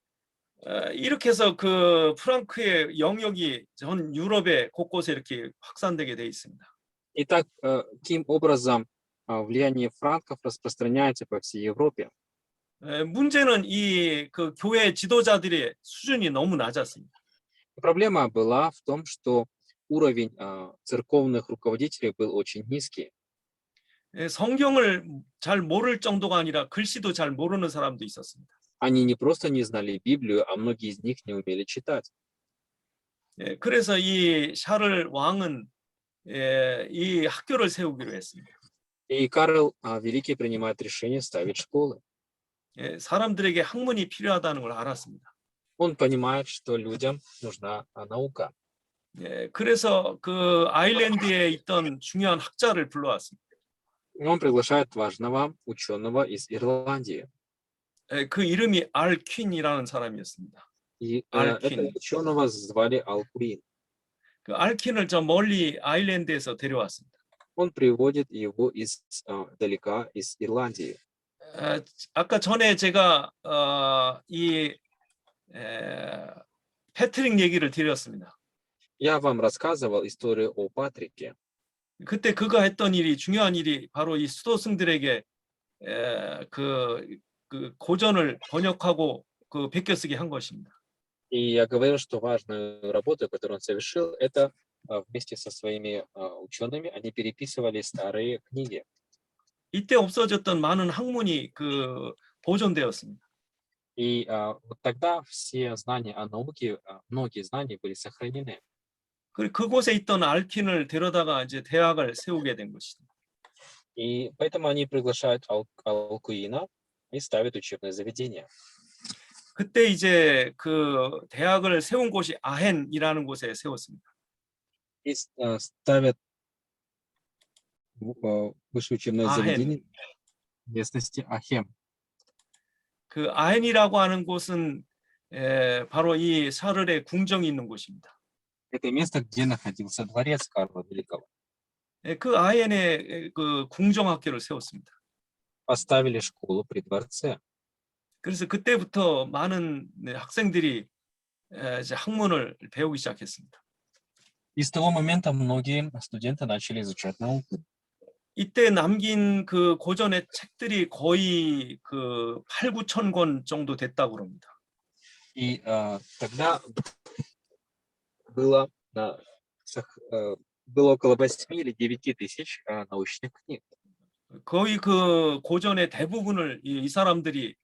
이렇게 해서 그 프랑크의 영역이 전 유럽의 곳곳에 이렇게 확산되게 돼 있습니다. И так, таким образом, влияние франков распространяется по всей Европе. 문제는 이 그 교회 지도자들의 수준이 너무 낮았습니다. Проблема была в том, что уровень церковных руководителей был очень низкий. 성경을 잘 모를 정도가 아니라 글씨도 잘 모르는 사람도 있었습니다. Они не просто не знали Библию, а многие из них не умели читать. 그래서 이 샤를 왕은 이 학교를 세우기로 했습니다. И Карл Великий принимает решение ставить школы. 사람들에게 학문이 필요하다는 걸 알았습니다. Он понимает, что людям нужна наука. 그래서 그 아일랜드에 있던 중요한 학자를 불러왔습니다. Он приглашает важного ученого из Ирландии. 그 이름이 알 퀸이라는 사람이었습니다. И Al этого Quin. ученого звали Алкуин. 그 알 퀸을 저 멀리 아일랜드에서 데려왔습니다. Он приводит его далека из Ирландии. 아까 전에 제가 패트릭 얘기를 드렸습니다. Я вам рассказывал историю о Патрике. 그때 그가 했던 일이 중요한 일이 바로 이 수도승들에게 그 고전을 번역하고 그 베껴쓰기 한 것입니다. И я говорил, что важную работу, которую он совершил, это вместе со своими учеными они переписывали старые книги. 이때 없어졌던 많은 학문이 보존되었습니다. И вот тогда все знания о науке, многие знания были сохранены. 그리고 그곳에 있던 알킨을 데려다가 이제 대학을 세우게 된 것이죠. И поэтому они приглашают Алкуина и ставят учебное заведение. 그때 이제 그 대학을 세운 곳이 아헨이라는 곳에 세웠습니다. И ставят высшее учебное 아헨. заведение в местности Ахем. 그 아헨이라고 하는 곳은 바로 이 샤를의 궁정이 있는 곳입니다. Это место, где находился дворец Карла Великого. 그 아헨에 그 궁정학교를 세웠습니다. Поставили школу при дворце. 그래서 그때부터 많은 학생들이 이제 학문을 배우기 시작했습니다. И с того момента многие студенты начали изучать науку. 이때 남긴 그 고전의 책들이 거의 8, 9천 권 정도 됐다고 그럽니다. И тогда было, было около 8 или 9 тысяч научных книг. 거의 그 고전의 대부분을 이 사람들이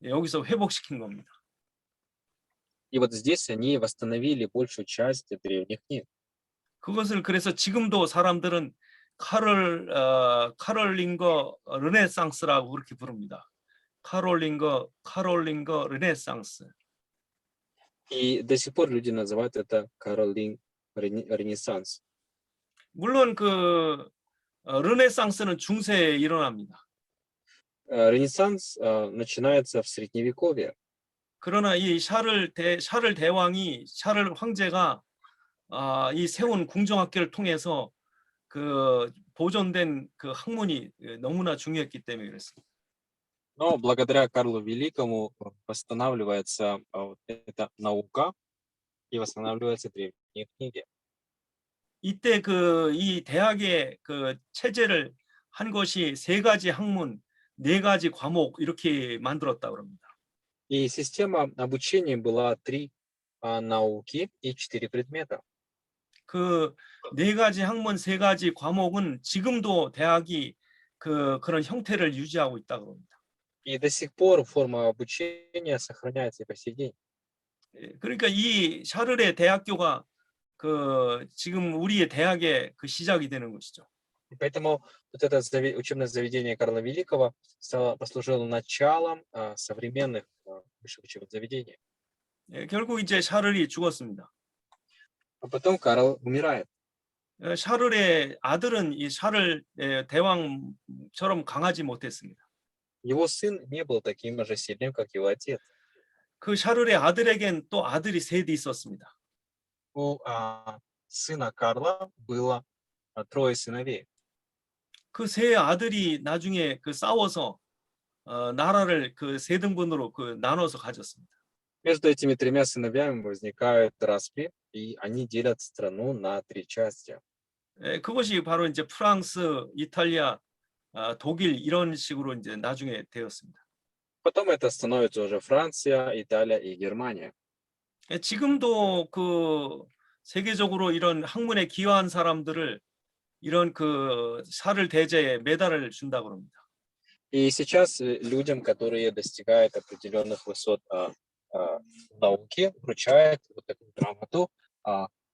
여기서 회복시킨 겁니다. И вот здесь они восстановили большую часть древних книг. 그것을 그래서 지금도 사람들은 카롤링거 르네상스라고 그렇게 부릅니다. 카롤링거 르네상스. И до сих пор люди называют это Каролин Ренессанс. 물론 르네상스는 중세에 일어납니다. Ренессанс начинается в Средневековье. 그러나 이 샤를 대왕이 샤를 황제가 이 세운 궁정학교를 통해서 보존된 그 학문이 너무나 중요했기 때문에 그랬습니다. Но благодаря Карлу Великому восстанавливается эта наука и восстанавливаются древние книги. 이때 이 대학의 체제를 한 것이 3가지 학문, 4가지 과목 이렇게 만들었다고 합니다. И система обучения была 3 науки и 4 предмета. 그 4가지 학문, 3가지 과목은 지금도 대학이 그런 형태를 유지하고 있다고 합니다. И до сих пор форма обучения сохраняется и по сей день. 그러니까 이 샤를의 대학교가 지금 우리의 대학의 시작이 되는 것이죠. И поэтому вот это учебное заведение Карла Великого послужило началом современных высших учебных заведений. 결국 이제 샤를이 죽었습니다. А потом Карл умирает. 샤를의 아들은 이 샤를 대왕처럼 강하지 못했습니다. Его сын не был таким же сильным, как его отец. 그 샤를의 아들에겐 또 아들이 3이 있었습니다. У сына Карла было 3 сыновей. 그 3 아들이 나중에 싸워서 나라를 3등분으로 나눠서 가졌습니다. Между этими 3 сыновьями возникают распри, и они делят страну на 3 части. 그것이 바로 이제 프랑스, 이탈리아, 독일 이런 식으로 이제 나중에 되었습니다. Потом это становится уже Франция, Италия и Германия. 지금도 세계적으로 이런 학문에 기여한 사람들을 이런 샤를 대제에 메달을 준다고 합니다. И сейчас людям, которые достигают определенных высот науки, вручают вот такую грамоту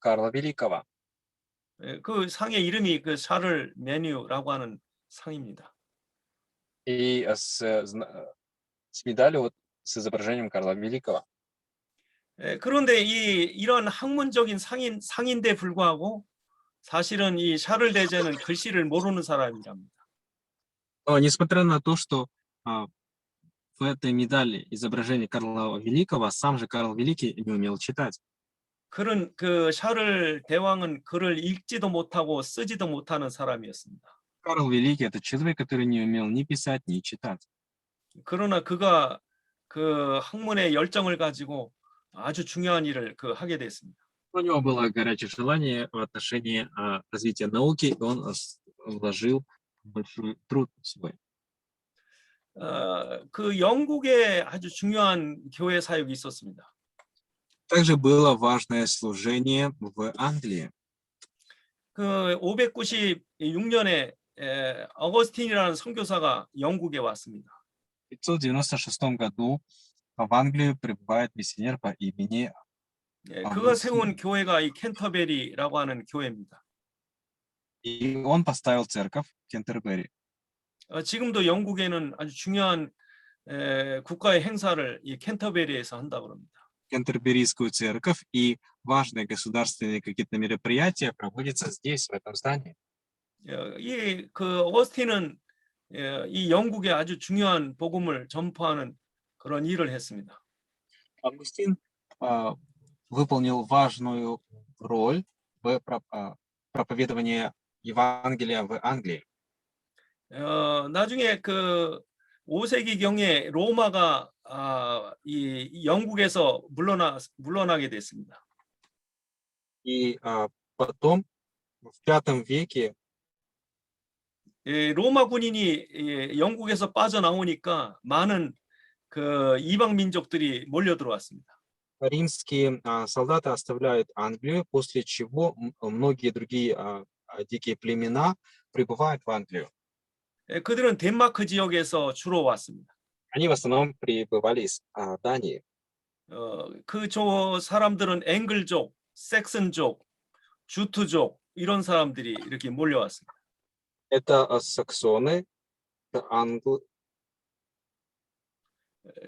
Карла Великого. 그 상의 이름이 샤를 메뉴라고 하는 상입니다. И с медалью вот, с изображением Карла Великого. 그런데 이런 학문적인 상인데 불구하고 사실은 이 샤를 대제는 글씨를 모르는 사람이랍니다. Но несмотря на то, что в этой медали изображение Карла Великого, сам же Карл Великий не умел читать. 그런 샤를 대왕은 글을 읽지도 못하고 쓰지도 못하는 사람이었습니다. Карл Великий — это человек, который не умел ни писать, ни читать. 그러나 그가 학문의 열정을 가지고 아주 중요한 일을 하게 됐습니다. У него было горячее желание в отношении развития науки, и он вложил большой труд свой. 영국에 아주 중요한 교회 사역이 있었습니다. Также было важное служение в Англии. 그 596년에 어거스틴이라는 선교사가 영국에 왔습니다. В 596 году в Англию прибывает миссионер по имени 그가 어거스틴. 세운 교회가 이 캔터베리라고 하는 교회입니다. И он поставил церковь в Кентербери. 지금도 영국에는 아주 중요한 국가의 행사를 이 캔터베리에서 한다고 합니다. Кентерберийскую церковь, и важные государственные какие-то мероприятия проводятся здесь, в этом здании. 그 어거스틴은 이 영국에 아주 중요한 복음을 전파하는 그런 일을 했습니다. Августин выполнил важную роль в проповедовании Евангелия в Англии. 나중에 그 5세기 경에 로마가 이 영국에서 물러나게 됐습니다. И потом, в V веке, 로마 군인이 영국에서 빠져나오니까 많은 그 이방 민족들이 몰려 들어왔습니다. римские солдаты оставляют Англию, после чего многие другие дикие племена прибывают в Англию. 그들은 덴마크 지역에서 주로 왔습니다. Они в основном прибывали из Дании. 저 사람들은 앵글족, 섹슨족, 주트족 이런 사람들이 이렇게 몰려왔습니다. Это саксоны, англы.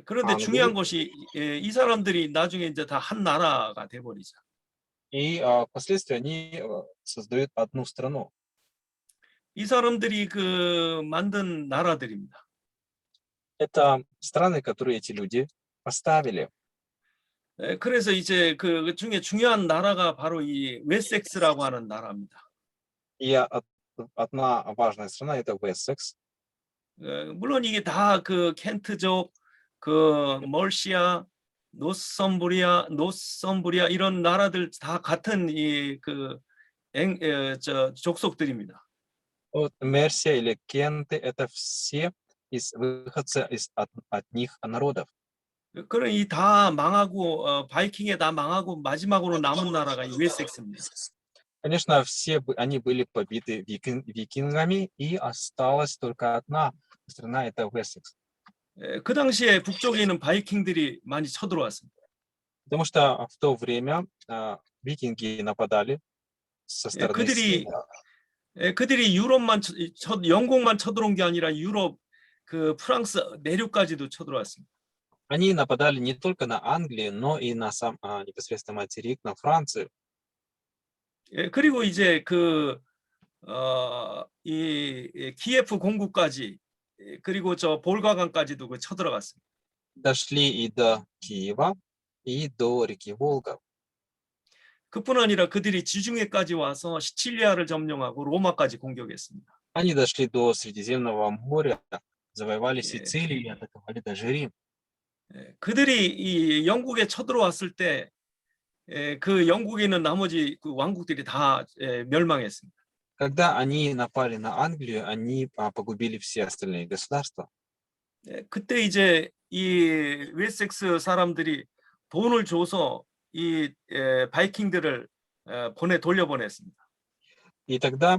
그런데 중요한 것이 이 사람들이 나중에 이제 다 한 나라가 돼버리죠. И впоследствии они создают одну страну. 이 사람들이 그 만든 나라들입니다. Это страны, которые эти люди поставили. 그래서 이제 그 중에 중요한 나라가 바로 이 웨섹스라고 하는 나라입니다. И одна важная страна это Уэссекс. 물론 이게 다 그 켄트족, 그 멀시아, 노썸부리아 이런 나라들 다 같은 저 족속들입니다. Вот Мерсия или Кенты это все выходцы от них народов. 그런 이 다 망하고 바이킹에 다 망하고 마지막으로 남은 나라가 이 웨섹스입니다. Конечно, все они были побиты викингами, и осталась только одна страна это Уэссекс. 그 당시에 북쪽에 있는 바이킹들이 많이 쳐들어왔습니다. Потому что в то время викинги нападали со стороны 그들이 севера. 그들이 영국만 쳐들어온 게 아니라 유럽, 그 프랑스 내륙까지도 쳐들어왔습니다. Они нападали не только на Англию, но и на сам непосредственно материк, на Францию. 그리고 이제 이 키예프 공구까지 그리고 저 볼가강까지도 그 쳐들어갔습니다. Дошли и до Киева, и до реки Волга. 그뿐 아니라 그들이 지중해까지 와서 시칠리아를 점령하고 로마까지 공격했습니다. Они дошли до Средиземного моря, завоевали 예. Сицилию и атаковали даже Рим. 그들이 이 영국에 쳐들어왔을 때 그 영국에 있는 나머지 그 왕국들이 다 멸망했습니다. Когда они напали на Англию, они погубили все остальные государства. 그때 이제 이 웨섹스 사람들이 돈을 줘서 이 바이킹들을 돌려보냈습니다. И тогда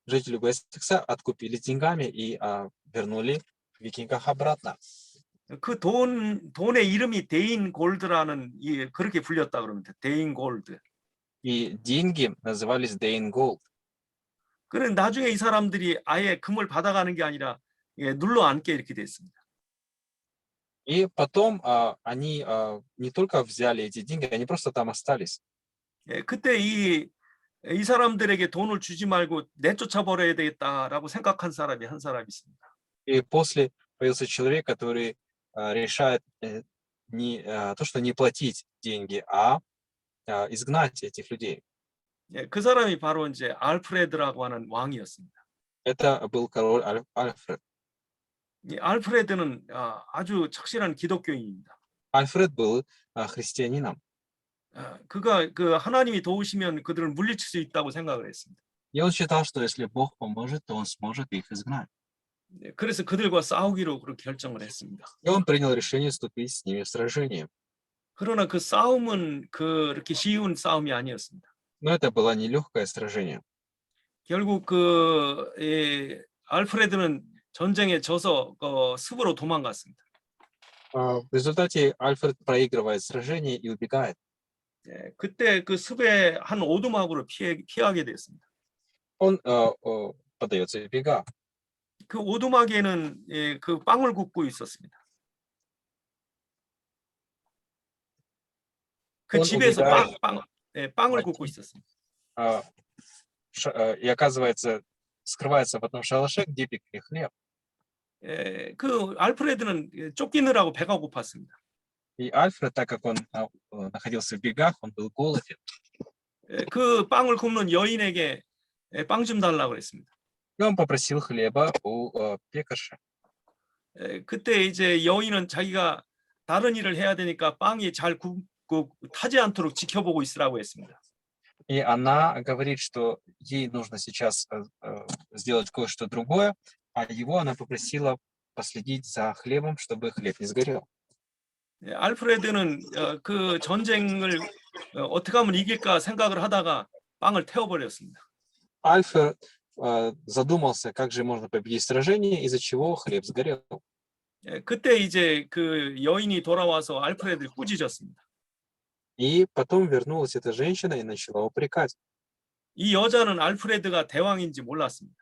жители Уэссекса откупили деньгами и вернули викингов обратно. 그 돈의 이름이 데인 골드라는 그렇게 불렸다 그럽니다. 데인 골드. И деньги назывались Дейн Голд. 그런 나중에 이 사람들이 아예 금을 받아가는 게 아니라 눌러 앉게 이렇게 됐습니다. И потом они не только взяли эти деньги, они просто там остались. 그때 이 사람들에게 돈을 주지 말고 내쫓아 버려야 되겠다라고 생각한 사람이 한 사람이 있습니다. И после появился человек, который решает не то, что не платить деньги, а изгнать этих людей. 그 사람이 바로 이제 알프레드라고 하는 왕이었습니다. Это был король Альфред. 이 알프레드는 아주 착실한 기독교인입니다. Альфред был христианином. 그가 그 하나님이 도우시면 그들을 물리칠 수 있다고 생각을 했습니다. И он считал, что если Бог поможет, то он сможет их изгнать. 그래서 그들과 싸우기로 그렇게 결정을 했습니다. И он принял решение вступить с ними в сражение. 그러나 그 싸움은 그렇게 쉬운 싸움이 아니었습니다. Но это было нелегкое сражение. 결국 알프레드는 전쟁에 져서 습으로 도망갔습니다. В результате Альфред проигрывает сражение и убегает. 예, 그때 그 습의 한 오두막으로 피하게 됐습니다. Он поддается в бега. 그 오두막에는 그 빵을 굽고 있었습니다. 그 Он 집에서 убегает 빵을 굽고 있었습니다. и оказывается скрывается в одном шалаше, где пекли хлеб. 예, 그 알프레드는 쫓기느라고 배가 고팠습니다. И Альфред, так как он находился в бегах, он был голоден. 예, 그 빵을 굽는 여인에게 빵 좀 달라고 그랬습니다. И он попросил хлеба у пекарши. 예, 그때 이제 여인은 자기가 다른 일을 해야 되니까 빵이 잘 타지 않도록 지켜보고 있으라고 했습니다. И она говорит, что ей нужно сейчас сделать кое-что другое, а его она попросила последить за хлебом, чтобы хлеб не сгорел. 예, 알프레드는 그 전쟁을 어떻게 하면 이길까 생각을 하다가 빵을 태워버렸습니다. Альфред задумался, как же можно победить сражение, из-за чего хлеб сгорел. 예, 그때 이제 그 여인이 돌아와서 알프레드를 꾸짖었습니다. И потом вернулась эта женщина и начала упрекать. 이 여자는 알프레드가 대왕인지 몰랐습니다.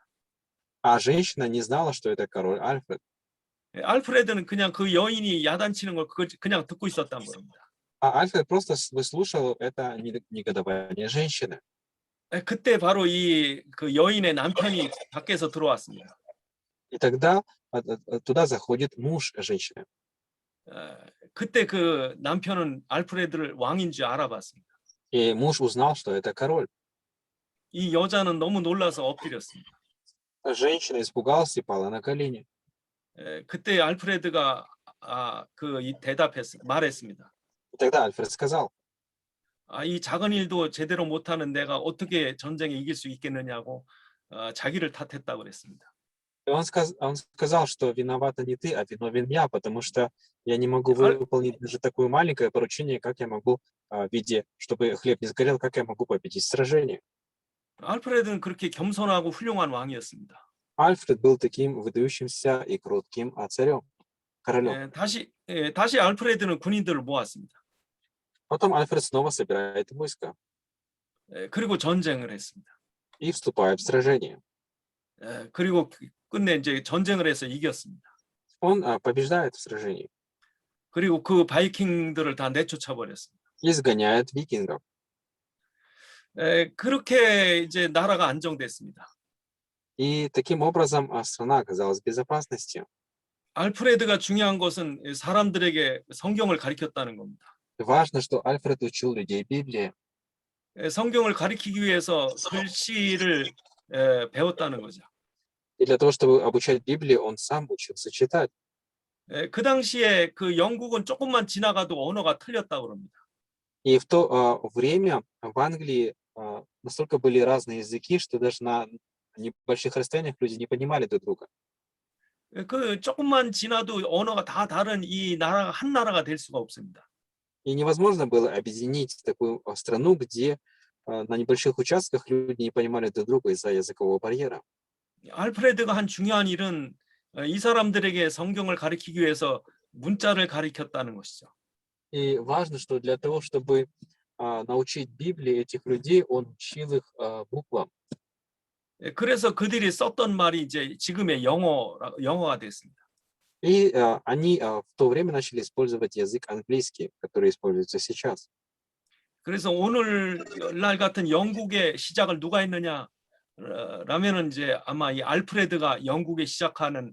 А женщина не знала, что это король Альфред. 예, 알프레드는 그냥 그 여인이 야단치는 걸 그냥 듣고 있었단 겁니다. А Альфред просто выслушал это негодование женщины. 예, 그때 바로 그 여인의 남편이 밖에서 들어왔습니다. И тогда туда заходит муж женщины. 그때 그 남편은 알프레드를 왕인 줄 알아봤습니다. И муж узнал, что это король. 이 여자는 너무 놀라서 엎드렸습니다. Женщина испугалась и пала на колени. 그때 알프레드가 말했습니다. И тогда Альфред сказал: 이 작은 일도 제대로 못하는 내가 어떻게 전쟁에 이길 수 있겠느냐고 자기를 탓했다고 그랬습니다. И он сказал, что виновата не ты, а виновен я, потому что я не могу выполнить даже такое маленькое поручение, как я могу в виде, чтобы хлеб не сгорел, как я могу победить сражение. 알프레드는 그렇게 겸손하고 훌륭한 왕이었습니다. Альфред был таким выдающимся и кротким царем, королем. 다시 알프레드는 군인들을 모았습니다. Потом Альфред снова собирает войско 그리고 전쟁을 했습니다. и вступает в сражение. 그리고 끝내 이제 전쟁을 해서 이겼습니다. Он побеждает в сражении. 그리고 그 바이킹들을 다 내쫓아 버렸습니다. И изгоняет викингов. 그렇게 이제 나라가 안정됐습니다. И таким образом страна оказалась в безопасности. 알프레드가 중요한 것은 사람들에게 성경을 가르쳤다는 겁니다. Важно, что Альфред учил людей Библии. 성경을 가르치기 위해서 글씨를 배웠다는 거죠. И для того, чтобы обучать Библии, он сам учился читать. 그 당시에 그 영국은 조금만 지나가도 언어가 틀렸다고 그럽니다. И в то время в Англии настолько были разные языки, что даже на небольших расстояниях люди не понимали друг друга. 그 조금만 지나도 언어가 다 다른 이 나라가 한 나라가 될 수가 없습니다. И невозможно было объединить такую страну, где на небольших участках люди не понимали друг друга из-за языкового барьера. 알프레드가 한 중요한 일은 이 사람들에게 성경을 가르치기 위해서 문자를 가르쳤다는 것이죠. И важно, что для того, чтобы научить Библии этих людей, он учил их буквам. 그래서 그들이 썼던 말이 이제 지금의 영어가 됐습니다. И они в то время начали использовать язык английский, который используется сейчас. 그래서 오늘날 같은 영국의 시작을 누가 했느냐? 라면은 이제 아마 이 알프레드가 영국 시작하게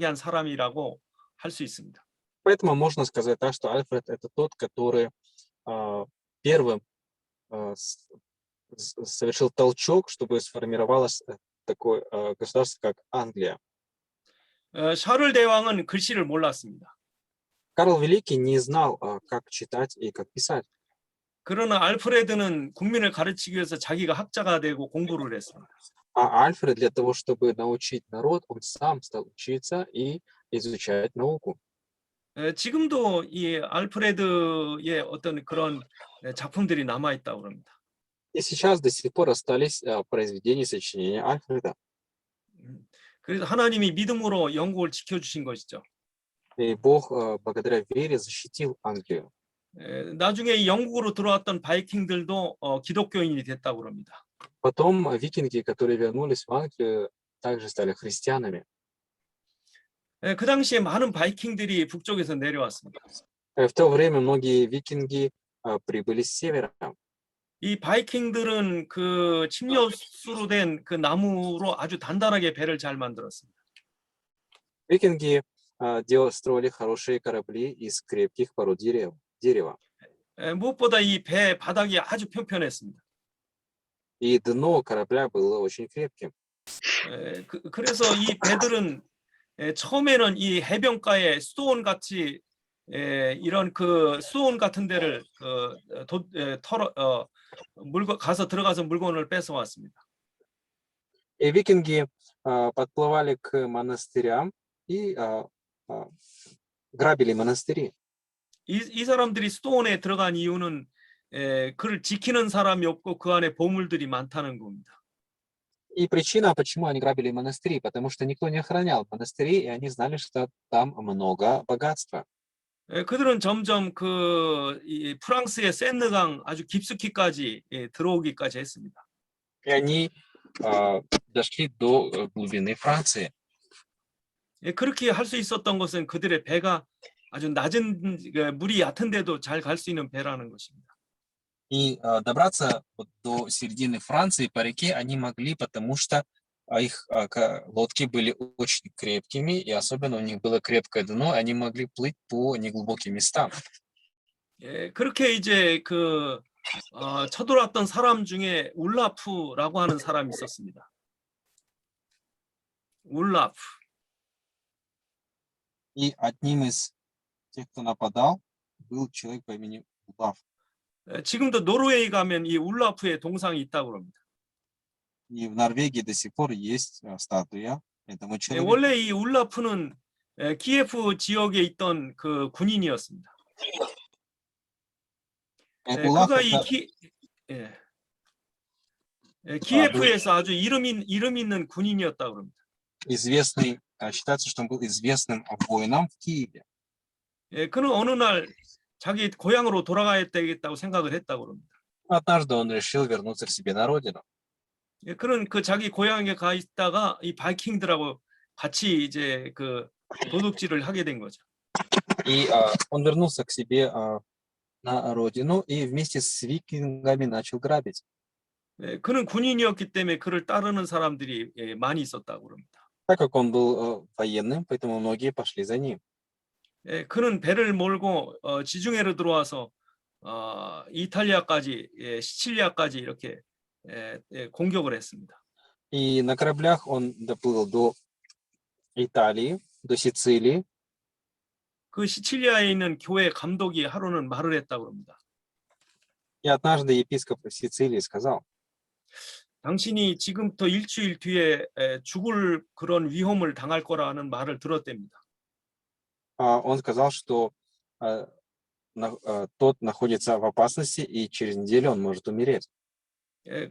한 사람이라고 할 수 있습니다. Поэтому можно сказать так, что Альфред это тот, который первым совершил толчок, чтобы сформировалось такое государство, как Англия. 샤를 대왕은 글씨를 몰랐습니다. Карл Великий не знал, как читать и как писать. 그러나 알프레드는 국민을 가르치기 위해서 자기가 학자가 되고 공부를 했습니다. А Альфред для того, чтобы научить народ, он сам стал учиться и изучать науку. 지금도 이 알프레드의 어떤 그런 작품들이 남아 있다고 그럽니다. И сейчас до сих пор остались произведения сочинения Альфреда. 음, 그래서 하나님이 믿음으로 영국을 지켜주신 것이죠. И Бог благодаря вере защитил Англию. 나중에 이 영국으로 들어왔던 바이킹들도 기독교인이 됐다고 그럽니다. Потом викинги, которые вернулись в Англию, также стали христианами. 그 당시에 많은 바이킹들이 북쪽에서 내려왔습니다. В то время многие викинги прибыли с севера. 이 바이킹들은 그 침엽수로 된 그 나무로 아주 단단하게 배를 잘 만들었습니다. Викинги строили хорошие корабли из крепких пород дерева. 무엇보다 이 배 바닥이 아주 평평했습니다. И дно корабля было очень крепким. 그래서 이 배들은 처음에는 이 해변가에 수도원 같이 이런 그 수도원 같은 데를 가서 들어가서 물건을 뺏어 왔습니다. И викинги подплывали к монастырям и грабили монастыри. 이 사람들이 수도원에 들어간 이유는 그를 지키는 사람이 없고 그 안에 보물들이 많다는 겁니다. И причина, почему они грабили монастыри, потому что никто не охранял монастыри, и они знали, что там много богатства. 그들은 점점 이 프랑스의 세느강 아주 깊숙이까지 들어오기까지 했습니다. И они дошли до глубины Франции. 그렇게 할 수 있었던 것은 그들의 배가 아주 낮은 물이 얕은데도 잘 갈 수 있는 배라는 것입니다. И добраться до середины Франции по реке они могли, потому что их лодки были очень крепкими, и особенно у них было крепкое дно, они могли плыть по неглубоким местам. 그렇게 이제 쳐들어왔던 사람 중에 울라프라고 하는 사람이 있었습니다. 울라프. И одним из тех, кто нападал, был человек по имени Улаф. 지금도 노르웨이 가면 이 울라프의 동상이 있다고 합니다. И в Норвегии до сих пор есть статуя этому человеку. 원래 이 울라프는 키예프 지역에 있던 그 군인이었습니다. Улаф 그가 это 키예프에서 아주 이름 있는 군인이었다고 합니다. известный, считается, что он был известным воином в Киеве. 그는 어느 날 자기 고향으로 돌아가야 되겠다고 생각을 했다고 합니다. Однажды он решил вернуться к себе на родину. 그는 그 자기 고향에 가 있다가 이 바이킹들하고 같이 이제 그 도둑질을 하게 된 거죠. И он вернулся к себе на родину и вместе с викингами начал грабить. 그는 군인이었기 때문에 그를 따르는 사람들이 많이 있었다고 합니다. Так как он был военным, поэтому многие пошли за ним. 그는 배를 몰고 지중해로 들어와서 이탈리아까지, 시칠리아까지 이렇게 공격을 했습니다. И на кораблях он доплыл до Италии, до Сицилии. 그 시칠리아에 있는 교회 감독이 하루는 말을 했다고 합니다. И однажды епископ Сицилии сказал: 당신이 지금부터 일주일 뒤에 죽을 그런 위험을 당할 거라는 말을 들었답니다. он сказал, что тот находится в опасности, и через неделю он может умереть.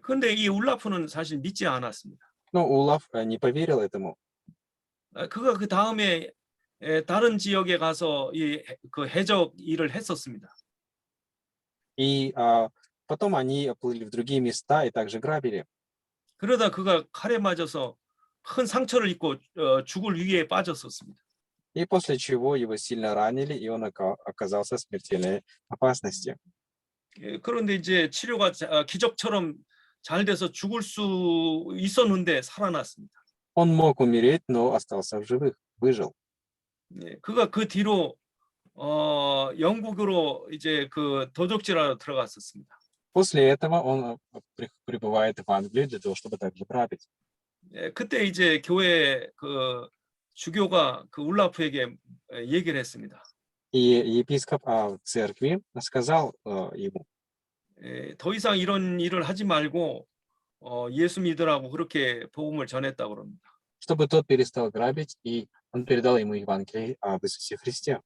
그런데 이 울라프는 사실 믿지 않았습니다. Но Улаф не поверил этому. 그가 그 다음에 다른 지역에 가서 그 해적 일을 했었습니다. И потом они плыли в другие места и также грабили. 그러다 그가 칼에 맞아서 큰 상처를 입고 죽을 위기에 빠졌었습니다. И после чего его сильно ранили, и он оказался в смертельной опасности. 그런데 이제 치료가 기적처럼 잘 돼서 죽을 수 있었는데 살아났습니다. Он мог умереть, но остался в живых, выжил. 그가 그 뒤로 영국으로 이제 그 도둑질하러 들어갔었습니다. После этого он прибывает в Англию для того, чтобы также грабить. 그때 이제 교회 그 주교가 그 울라프에게 얘기를 했습니다. И епископ церкви сказал ему: 더 이상 이런 일을 하지 말고 예수 믿으라고 그렇게 복음을 전했다고 합니다. чтобы тот перестал грабить, и он передал ему Евангелие об Иисусе Христе.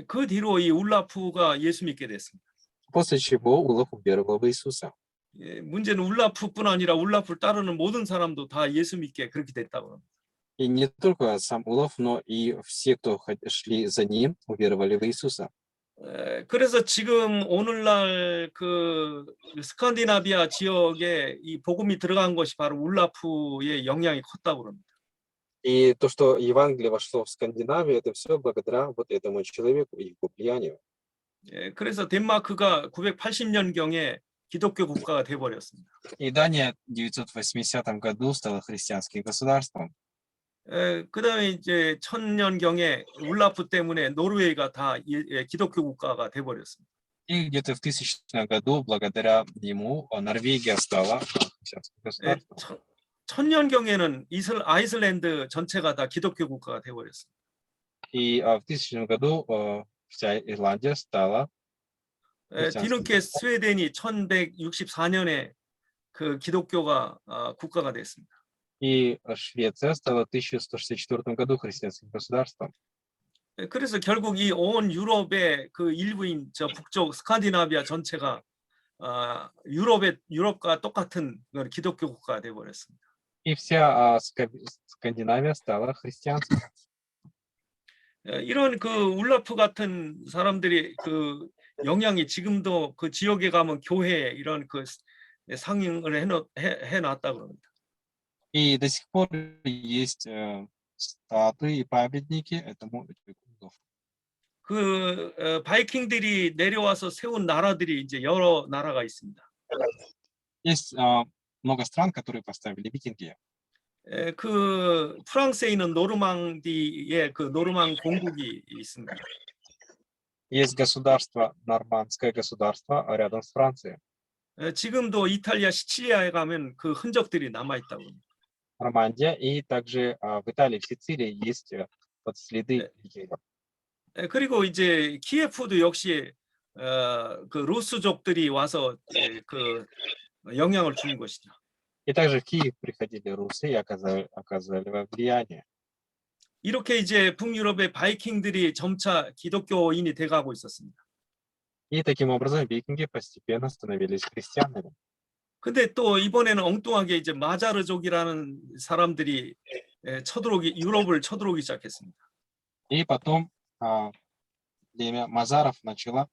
그 뒤로 이 울라프가 예수 믿게 됐습니다. После чего Улаф уверовал в Иисуса. 문제는 울라프뿐 아니라 울라프를 따르는 모든 사람도 다 예수 믿게 그렇게 됐다고 합니다. И не только сам Улаф, но и все, кто шли за ним, уверовали в Иисуса. 그래서 지금 오늘날 그 스칸디나비아 지역에 이 복음이 들어간 것이 바로 울라프의 영향이 컸다고 합니다. И то, что Евангелие вошло в Скандинавию, это все благодаря вот этому человеку и его влиянию. 그래서 덴마크가 980년경에 기독교 국가가 돼버렸습니다. И Дания в 980 году стала христианским государством. 그다음에 이제 1000년경에 울라프 때문에 노르웨이가 다 기독교 국가가 돼버렸습니다. И где-то в 1000 году, благодаря ему, Норвегия стала христианским государством. 1000년경에는 아이슬란드 전체가 다 기독교 국가가 돼버렸습니다. И в 1000 году вся Ирландия стала 뒤늦게 스웨덴이 1164년에 그 기독교가 국가가 됐습니다. И Швеция стала в 1164 году христианским государством. 그래서 결국 이 온 유럽의 그 일부인 저 북쪽 스칸디나비아 전체가 유럽과 똑같은 기독교 국가가 돼버렸습니다. И вся Скандинавия стала христианской. 이런 그 울라프 같은 사람들이 그 영향이 지금도 그 지역에 가면 교회에 이런 그 상영을 해놨다고 합니다. И до сих пор есть статуи и памятники этому человеку. 그 바이킹들이 내려와서 세운 나라들이 이제 여러 나라가 있습니다. Есть много стран, которые поставили викинги. 그 프랑스에 있는 노르망디에 그 노르망 공국이 있습니다. Есть государство, нормандское государство рядом с Францией. 지금도 이탈리아 시칠리아에 가면 그 흔적들이 남아 있다고 합니다. Нормандия, и также в Италии, в Сицилии есть вот следы викингов. 그리고 이제 키예프도 역시 그 루스족들이 와서 그 영향을 준 것이죠. И также в Киев приходили русы и оказывали влияние. 이렇게 이제 북유럽의 바이킹들이 점차 기독교인이 돼가고 있었습니다. И таким образом викинги постепенно становились христианами. 근데 또 이번에는 엉뚱하게 이제 마자르족이라는 사람들이 유럽을 쳐들어오기 시작했습니다. И потом племя Мазаров начало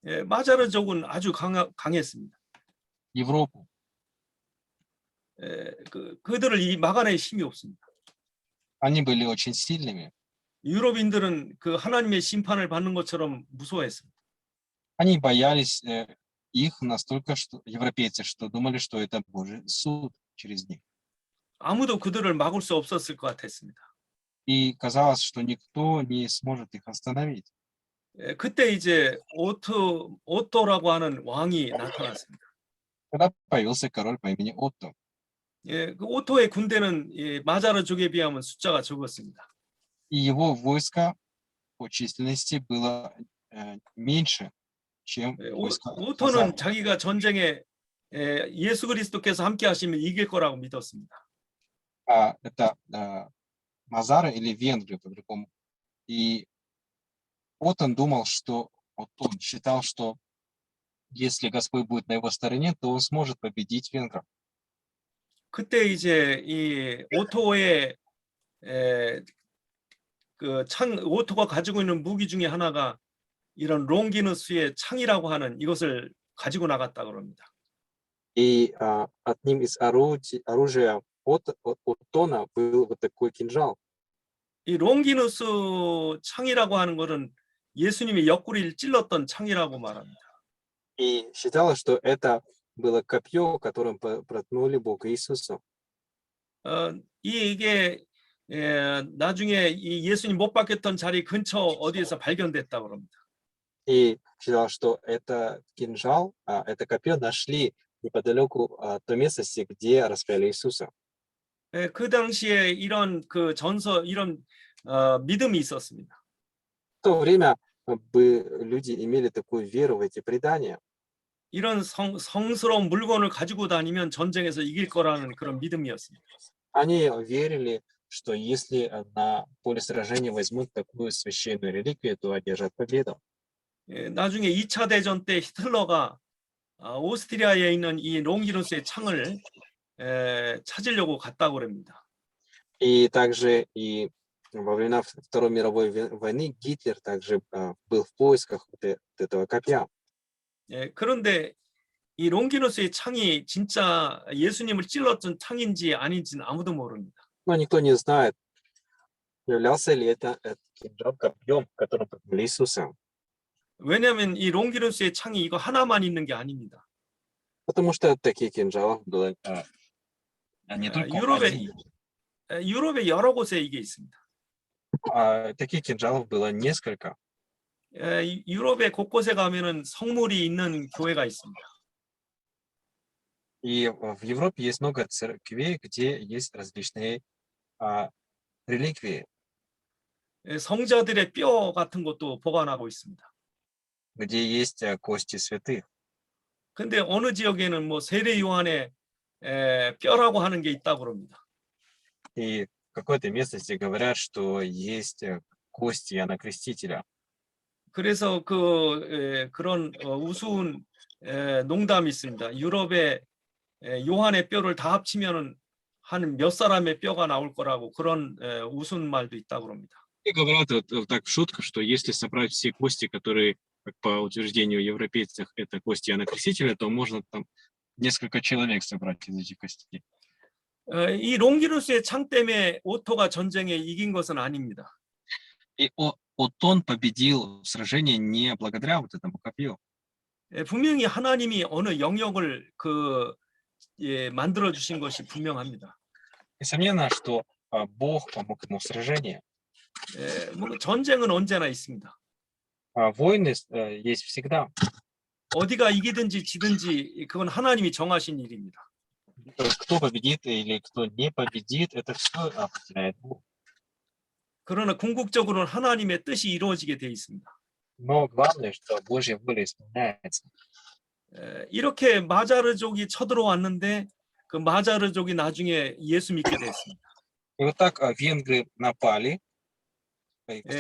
마자르족은 아주 강했습니다. Европу. 그들을 막아낼 힘이 없습니다. Они были очень сильными. 유럽인들은 그 하나님의 심판을 받는 것처럼 무서워했습니다. Они боялись их настолько, что европейцы, что думали, что это Божий суд через них. 아무도 그들을 막을 수 없었을 것 같았습니다. И казалось, что никто не сможет их остановить. 그때 이제 오토라고 하는 왕이 나타났습니다. Когда появился король по имени Отто. 그 오토의 군대는 마자르족에 비하면 숫자가 적었습니다. И его войско по численности было меньше, чем войско 오토는 Мазаров. 자기가 전쟁에 예수 그리스도께서 함께 하시면 이길 거라고 믿었습니다. Это Мазары или венгры по-другому. И вот он думал, что вот он считал, что если Господь будет на его стороне, то он сможет победить венгров. 그때 이제 이 오토의 오토가 가지고 있는 무기 중에 하나가 이런 롱기누스의 창이라고 하는 이것을 가지고 나갔다고 합니다. И одним из оружия Оттона был вот такой кинжал. 이 롱기누스 창이라고 하는 것은 예수님이 옆구리를 찔렀던 창이라고 말합니다. И считалось, что это было копье, которым проткнули Бога Иисусу. 이게 나중에 이 예수님 못 박혔던 자리 근처 어디에서 발견됐다고 합니다. И считалось, что это кинжал, это копье нашли неподалеку от той местности, где распяли Иисуса. 그 당시에 이런 그 이런 믿음이 있었습니다. В то время люди имели такую веру в эти предания. 이런 성스러운 물건을 가지고 다니면 전쟁에서 이길 거라는 그런 믿음이었습니다. Они верили что если на поле сражения возьмут такую священную реликвию, то одержат победу. 나중에 2차 대전 때 히틀러가 오스트리아에 있는 이 롱기누스의 창을 찾으려고 갔다고 합니다. И также и во времена Второй мировой войны Гитлер также был в поисках вот этого копья. 그런데 이 롱기누스의 창이 진짜 예수님을 찔렀던 창인지 아닌지는 아무도 모릅니다. Но никто не знает, являлся ли это этот кинжал копьем, которым погнали Иисуса. 왜냐하면 이 롱기누스의 창이 이거 하나만 있는 게 아닙니다. Потому что таких кинжалов было не только 유럽에 один. 유럽의 여러 곳에 이게 있습니다. Таких кинжалов было несколько. 유럽의 곳곳에 가면은 성물이 있는 교회가 있습니다. И в Европе есть много церквей, где есть различные реликвии, 성자들의 뼈 같은 것도 보관하고 있습니다. где есть кости святых. 근데 어느 지역에는 뭐 세례 요한의 뼈라고 하는 게 있다고 그럽니다. И в какой-то местности говорят, что есть кости Иоанна Крестителя. 그래서 그런 우스운 농담이 있습니다. 유럽의 요한의 뼈를 다 합치면은 한 몇 사람의 뼈가 나올 거라고 그런 우스운 말도 있다고 그럽니다. И говорят так в шутках, что если собрать все кости, которые, как по утверждению европейцев, это кости Иоанна Крестителя, то можно там несколько человек собрать из этих костей. 이 롱기누스의 창 때문에 오토가 전쟁에 이긴 것은 아닙니다. И Отон победил в сражении не благодаря вот этому копью. 분명히 하나님이 어느 영역을 만들어 주신 것이 분명합니다. Несомненно, что Бог помог ему в сражении. 전쟁은 언제나 있습니다. Войны есть всегда. 어디가 이기든지 지든지 그건 하나님이 정하신 일입니다. Кто победит или кто не победит, это все определяет Бог. 그러나 궁극적으로는 하나님의 뜻이 이루어지게 돼 있습니다. Но главное, что Божья воля исполняется. 이렇게 마자르족이 쳐들어왔는데 그 마자르족이 나중에 예수 믿게 됐습니다. И вот так венгры напали.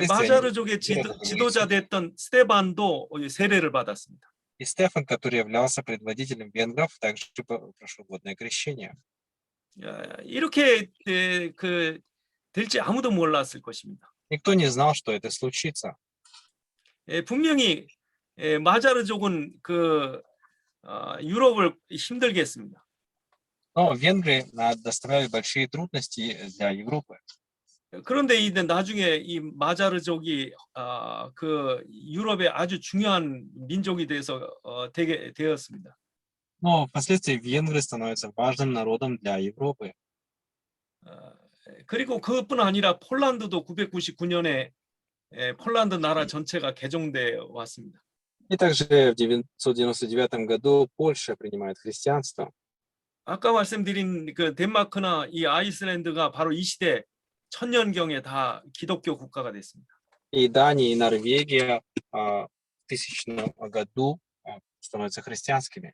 마자르족의 지도자 됐던 스테반도 세례를 받았습니다. И Стефан, который являлся предводителем венгров, также прошел водное крещение. 이렇게 될지 아무도 몰랐을 것입니다. Никто не знал, что это случится. 분명히 마자르족은 유럽을 힘들게 했습니다. Но венгры доставляли большие трудности для Европы. 그런데 이제 나중에 이 마자르족이 유럽의 아주 중요한 민족이 돼서 되게 되었습니다. Но впоследствии венгры становятся важным народом для Европы. 그리고 그뿐 아니라 폴란드도 999년에 폴란드 나라 전체가 개종돼 왔습니다. И также в 999 году Польша принимает христианство. 아까 말씀드린 그 덴마크나 이 아이슬란드가 바로 이 시대 천년경에 다 기독교 국가가 됐습니다. И Дания, и Норвегия в 1000 году становятся христианскими.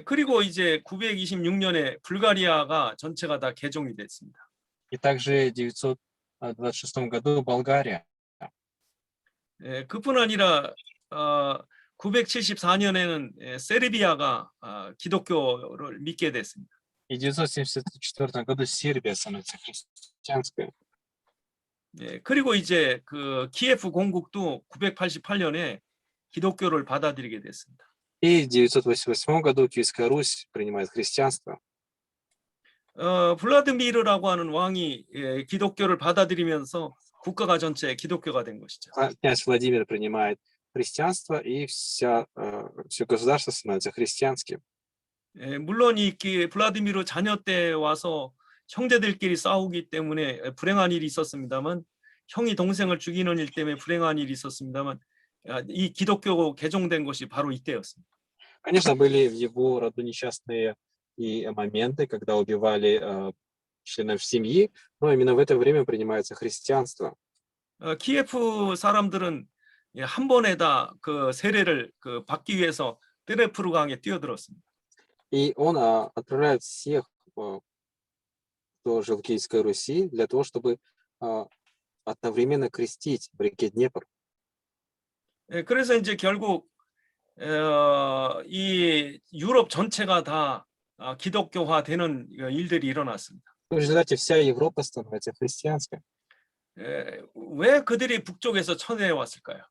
그리고 이제 926년에 불가리아가 전체가 다 개종이 됐습니다. И также в 926 году Болгария. 그뿐 아니라 974년에는 세르비아가 기독교를 믿게 됐습니다. И в 974 году Сербия становится христианской. 그리고 이제 키예프 공국도 988년에 기독교를 받아들이게 됐습니다. И в 988 году Киевская Русь принимает христианство. 블라드미르라고 하는 왕이 기독교를 받아들이면서 국가가 전체 기독교가 된 것이죠. Князь Владимир принимает христианство, и все государство становится христианским. 물론 이 블라드미르 자녀 때 와서 형제들끼리 싸우기 때문에 불행한 일이 있었습니다만, 형이 동생을 죽이는 일 때문에 불행한 일이 있었습니다만, 이 기독교 개종된 것이 바로 이때였습니다. Конечно, были в его роду несчастные и моменты, когда убивали членов семьи, но именно в это время принимается христианство. 키예프 사람들은 한 번에다 세례를 받기 위해서 테레프루 강에 뛰어들었습니다. И он отправляет всех кто жил в Киевской Руси, для того, чтобы одновременно крестить в реке Днепр. 그래서 이제 결국 이 유럽 전체가 다 기독교화되는 일들이 일어났습니다. В результате вся Европа становится христианской. 왜 그들이 북쪽에서 쳐내려 왔을까요?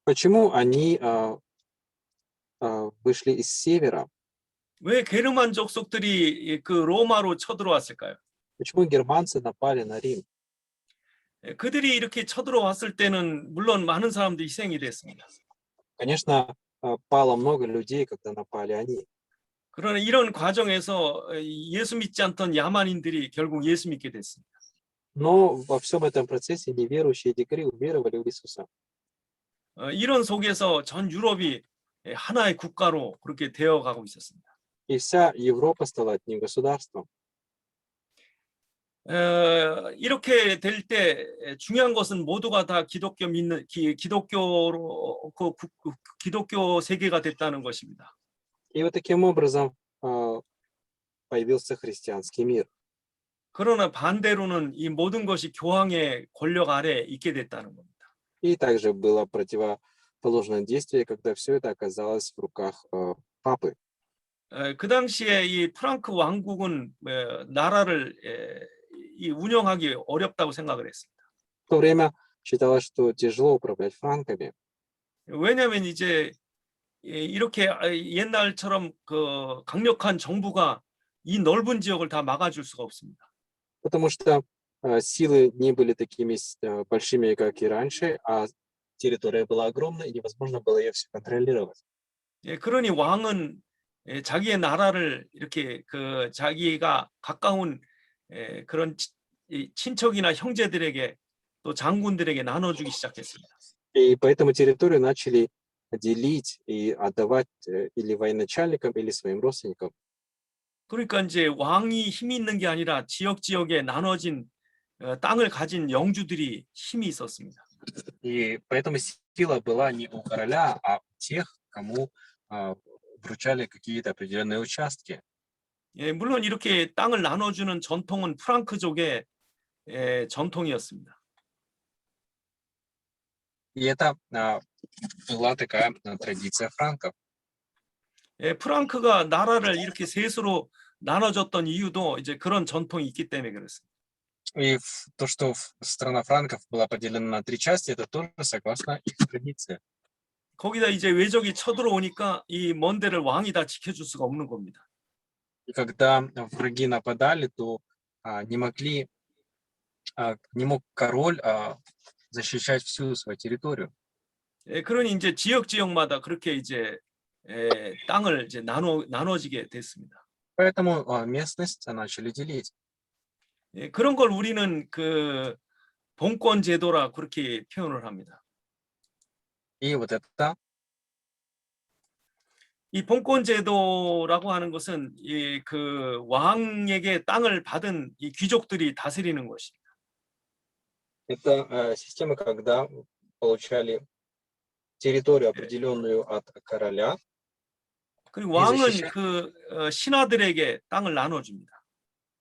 Почему они вышли из севера? 왜 게르만 족속들이 그 로마로 쳐들어왔을까요? Почему германцы напали на Рим? 그들이 이렇게 쳐들어왔을 때는 물론 많은 사람들이 희생이 됐습니다. Конечно, пало много людей, когда напали они. 그러나 이런 과정에서 예수 믿지 않던 야만인들이 결국 예수 믿게 됐습니다. Но во всем этом процессе неверующие дикари уверовали в Иисуса. 이런 속에서 전 유럽이 하나의 국가로 그렇게 되어가고 있었습니다. И вся Европа стала одним государством. 이렇게 될 때 중요한 것은 모두가 다 기독교 믿는 기독교로 기독교 세계가 됐다는 것입니다. И вот таким образом появился христианский мир. 그러나 반대로는 이 모든 것이 교황의 권력 아래 있게 됐다는 겁니다. И также было противоположное действие, когда все это оказалось в руках папы. 그 당시에 이 프랑크 왕국은 나라를 이 운영하기 어렵다고 생각을 했습니다. В то время считалось, что тяжело управлять франками. 왜냐하면 이제 이렇게 옛날처럼 그 강력한 정부가 이 넓은 지역을 다 막아줄 수가 없습니다. Потому что силы не были такими большими, как и раньше, а территория была огромная, и невозможно было ее все контролировать. 그러니 왕은 자기의 나라를 이렇게 그 자기가 가까운 그런 친척이나 형제들에게 또 장군들에게 나눠주기 시작했습니다. И поэтому территорию начали делить и отдавать или военачальникам, или своим родственникам. 그러니까 이제 왕이 힘이 있는 게 아니라 지역에 나눠진 땅을 가진 영주들이 힘이 있었습니다. И поэтому сила была не у короля, а у тех, кому вручали какие-то определенные участки. 물론 이렇게 땅을 나눠주는 전통은 프랑크족의 전통이었습니다. И это была такая традиция франков. 프랑크가 나라를 이렇게 셋으로 나눠줬던 이유도 이제 그런 전통이 있기 때문에 그렇습니다. И то, что страна франков была поделена на 3 части, это тоже согласно их традиции. 거기다 이제 외적이 쳐들어오니까 이 먼 데를 왕이 다 지켜줄 수가 없는 겁니다. И когда враги нападали, то не мог король защищать всю свою территорию. 그러니 이제 지역마다 그렇게 이제 땅을 이제 나눠지게 됐습니다. Поэтому местность начали делить. 그런 걸 우리는 그 봉권 제도라 그렇게 표현을 합니다. И вот это 이 봉권 제도라고 하는 것은 이 그 왕에게 땅을 받은 이 귀족들이 다스리는 것입니다. это система, когда получали территорию, определенную от короля. 그리고 왕은 그 신하들에게 땅을 나눠줍니다.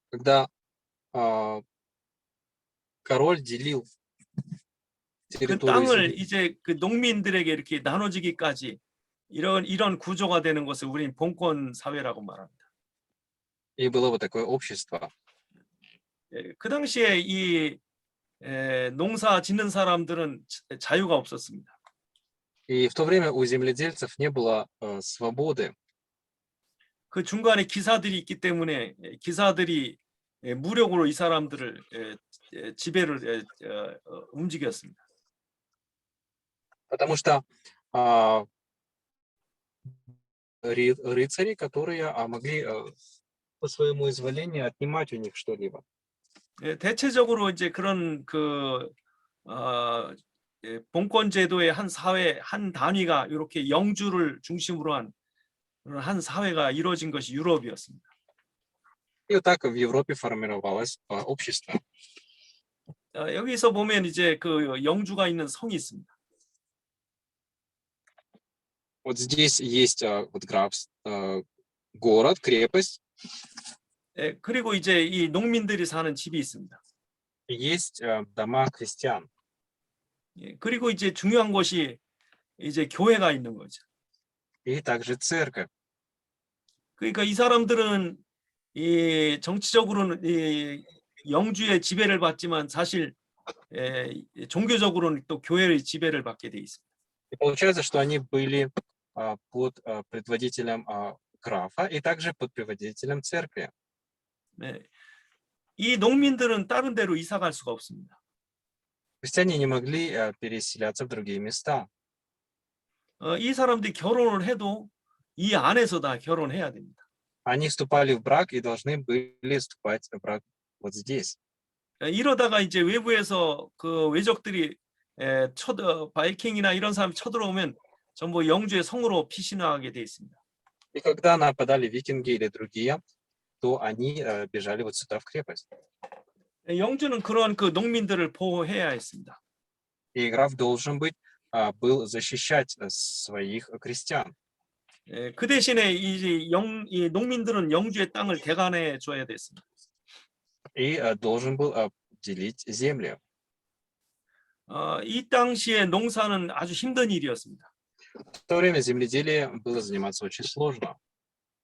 Когда король делил 그 территорию 땅을 земли. 이제 그 농민들에게 이렇게 나눠지기까지 이런 구조가 되는 것을 우리는 봉권 사회라고 말합니다. И было вот такое общество. 그 당시에 이 농사 짓는 사람들은 자유가 없었습니다. И в то время у земледельцев не было свободы. 그 중간에 기사들이 있기 때문에 기사들이 무력으로 이 사람들을 지배를 움직였습니다. Потому что рыцари, которые могли по своему изволению отнимать у них что-либо. 대체적으로 이제 그런 그 봉권 제도의 한 사회 한 단위가 이렇게 영주를 중심으로 한 사회가 이루어진 것이 유럽이었습니다. И вот так в Европе формировалось общество. 여기서 보면 이제 그 영주가 있는 성이 있습니다. Вот здесь есть вот город, крепость. 그리고 이제 이 농민들이 사는 집이 있습니다. Есть дома крестьян. 그리고 이제 중요한 것이 이제 교회가 있는 거죠. И также церковь. 그러니까 이 사람들은 이 정치적으로는 이 영주의 지배를 받지만 사실 종교적으로는 또 교회의 지배를 받게 돼 있습니다. И получается, что они были под предводителем графа и также под предводителем церкви. 네. 이 농민들은 다른 데로 이사 갈 수가 없습니다. Христиане не могли переселяться в другие места. 이 사람들이 결혼을 해도 이 안에서 다 결혼해야 됩니다. Они вступали в брак и должны были вступать в брак вот здесь. 이러다가 이제 외부에서 그 외적들이 바이킹이나 이런 사람이 쳐들어오면 전부 영주의 성으로 피신하게 돼 있습니다. И когда нападали викинги или другие, то они бежали вот сюда в крепость. 영주는 그런 그 농민들을 보호해야 했습니다. И граф должен был защищать своих крестьян. 그 대신에 이 농민들은 영주의 땅을 대간해 줘야 됐습니다. И должен был делить землю. 이 당시에 농사는 아주 힘든 일이었습니다. В то время земледелие было заниматься очень сложно.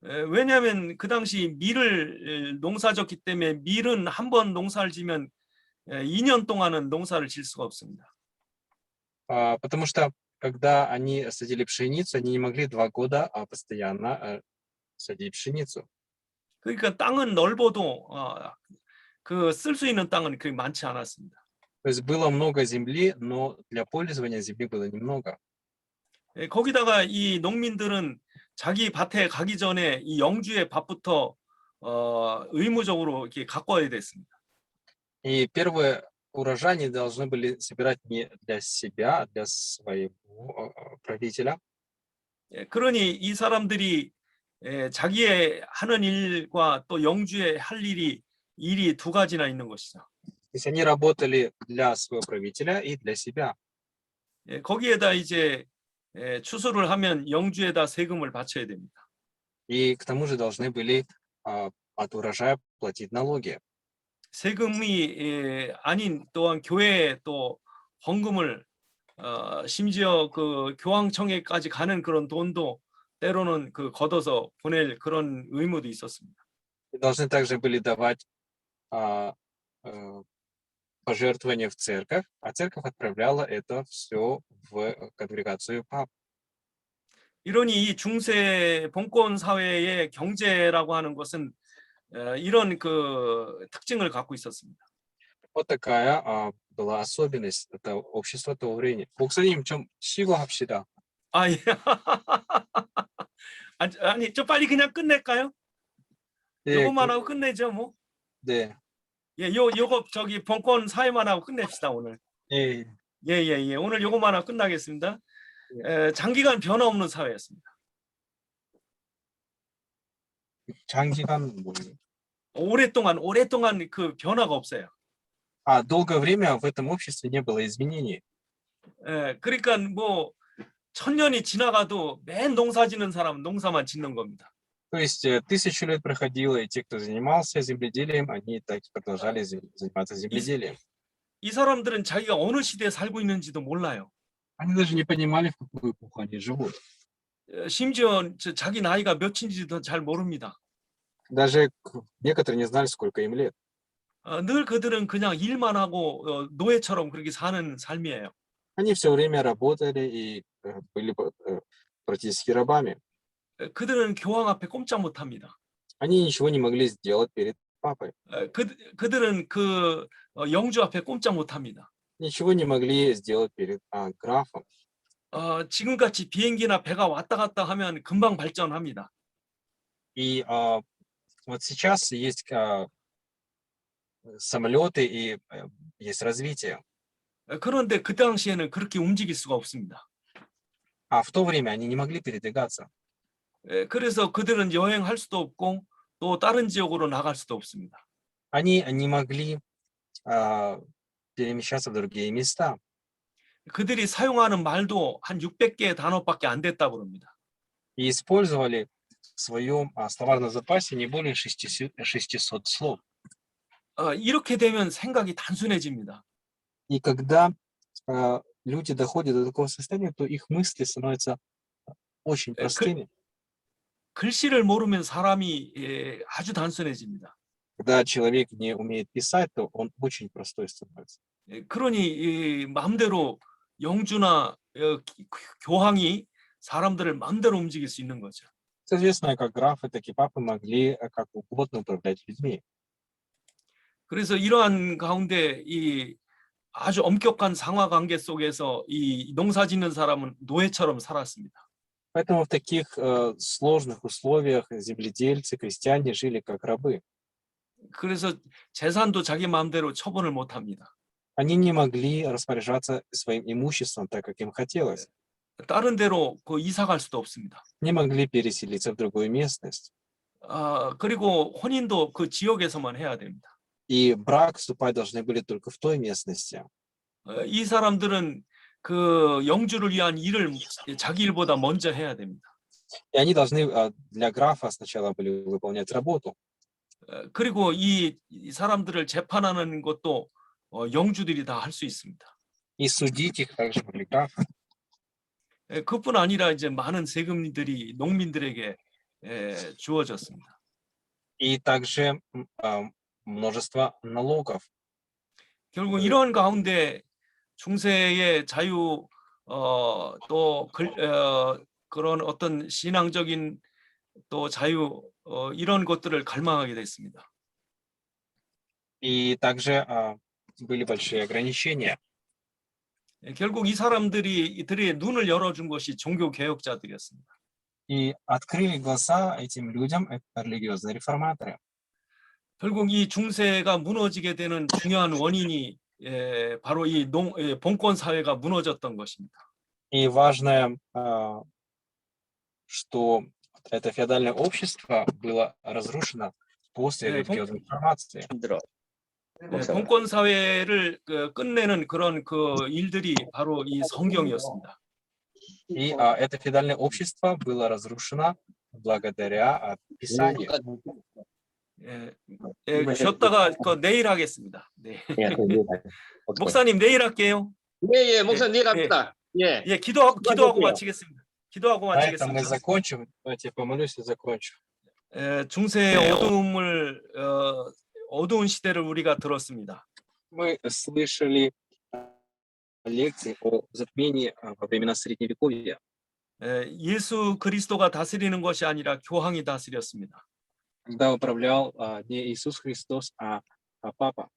왜냐하면 그 당시 밀을 농사졌기 때문에 밀은 한 번 농사를 지면 2년 동안은 농사를 질 수가 없습니다. Потому что когда они садили пшеницу, они не могли 2 года постоянно садить пшеницу. 그러니까 땅은 넓어도 그 쓸 수 있는 땅은 그렇게 많지 않았습니다. То есть было много земли, но для пользования земли было немного. 거기다가 이 농민들은 자기 밭에 가기 전에 이 영주의 밭부터 의무적으로 이렇게 가꿔야 됐습니다. И первый урожай они должны были собирать не для себя, а для своего правителя. 그러니 이 사람들이 자기의 하는 일과 또 영주의 할 일이 두 가지나 있는 것이죠. То есть они работали для своего правителя и для себя. 거기에다 이제 추수를 하면 영주에다 세금을 바쳐야 됩니다. И к тому же должны были от урожая платить налоги. 세금이 아닌 또한 교회에 또 헌금을 심지어 그 교황청에까지 가는 그런 돈도 때로는 그 걷어서 보낼 그런 의무도 있었습니다. И должны также были давать пожертвования в церковь, а церковь отправляла это все в конгрегацию пап. 이러니 이 중세 봉건 사회의 경제라고 하는 것은 이런 그 특징을 갖고 있었습니다. Вот такая была особенность этого общества того времени. 목사님 좀 쉬고 합시다. 아, 예. 아니, 저 빨리 그냥 끝낼까요? 네, 요것만 하고 끝내죠, 뭐. 네. 예, 요거 저기 봉건 사회만 하고 끝냅시다, 오늘. 예. 예. 오늘 요것만 하고 끝나겠습니다. 장기간 변화 없는 사회였습니다. 장기간 뭐예요? 오랫동안 그 변화가 없어요. Долгое время в этом обществе не было изменений. 그러니까 뭐 1000년이 지나가도 맨 농사 짓는 사람은 농사만 짓는 겁니다. То есть 1000 лет проходило, и те, кто занимался земледелием, они так и продолжали заниматься земледелием. 이 사람들은 자기가 어느 시대에 살고 있는지도 몰라요. Они даже не понимали, в какую эпоху они живут. 심지어 자기 나이가 몇인지도 잘 모릅니다. Даже некоторые не знали, сколько им лет. 늘 그들은 그냥 일만 하고 노예처럼 그렇게 사는 삶이에요. Они все время работали и были практически рабами. 그들은 교황 앞에 꼼짝 못합니다. Они ничего не могли сделать перед папой. 그들은 그 영주 앞에 꼼짝 못합니다. Ничего не могли сделать перед графом. 지금같이 비행기나 배가 왔다 갔다 하면 금방 발전합니다. И вот сейчас есть самолеты и есть развитие. 그런데 그 당시에는 그렇게 움직일 수가 없습니다. А в то время они не могли передвигаться. 그래서 그들은 여행할 수도 없고 또 다른 지역으로 나갈 수도 없습니다. Они не могли перемещаться в другие места. 그들이 사용하는 말도 한 600개의 단어밖에 안 됐다고 합니다. И использовали в своем словарном запасе не более 600 слов. 이렇게 되면 생각이 단순해집니다. И когда люди доходят до такого состояния, то их мысли становятся очень простыми. 글씨를 모르면 사람이 아주 단순해집니다. Когда человек не умеет писать, то он очень простой становится. 그러니 이 마음대로 영주나 교황이 사람들을 마음대로 움직일 수 있는 거죠. Соответственно, как графы, так и папы могли как угодно управлять людьми. 그래서 이러한 가운데 이 아주 엄격한 상하 관계 속에서 이 농사 짓는 사람은 노예처럼 살았습니다. Поэтому в таких сложных условиях земледельцы, крестьяне жили как рабы. 그래서 재산도 자기 마음대로 처분을 못 합니다. Они не могли распоряжаться своим имуществом так, как им хотелось. 다른 데로 이사 갈 수도 없습니다. Не могли переселиться в другую местность. 그리고 혼인도 그 지역에서만 해야 됩니다. И брак вступать должны были только в той местности. 이 사람들은 그 영주를 위한 일을 자기 일보다 먼저 해야 됩니다. И они должны для графа сначала были выполнять работу. 그리고 이 사람들을 재판하는 것도 영주들이 다 할 수 있습니다. И судить их также были графы. 그뿐 아니라 이제 많은 세금들이 농민들에게 주어졌습니다. И также множество налогов. 결국 이런 가운데 중세의 자유 또 그런 어떤 신앙적인 또 자유 이런 것들을 갈망하게 됐습니다. И также были большие ограничения. 결국 이 사람들의 눈을 열어준 것이 종교 개혁자들이었습니다. И открыли глаза этим людям религиозные реформаторы. 결국 이 중세가 무너지게 되는 중요한 원인이 바로 이 봉건 사회가 무너졌던 것입니다. И важно, что это феодальное общество было разрушено после религиозной реформации. 힘들어. 봉건 사회를 끝내는 그런 그 일들이 바로 이 성경이었습니다. И это феодальное общество было разрушено благодаря Писанию. 쉬었다가 내일 하겠습니다. 네. 예, 목사님 내일 할게요. 예, 목사님 내일 합니다. 예. 예, 기도하고 마치겠습니다. 기도하고 На этом мы 마치겠습니다. закончим. Давайте я помолюсь и закончу. 중세의 어두운 시대를 우리가 들었습니다. Мы слышали лекции о затмении во времена Средневековья. 예수 그리스도가 다스리는 것이 아니라 교황이 다스렸습니다. Когда управлял не Иисус Христос, а Папа.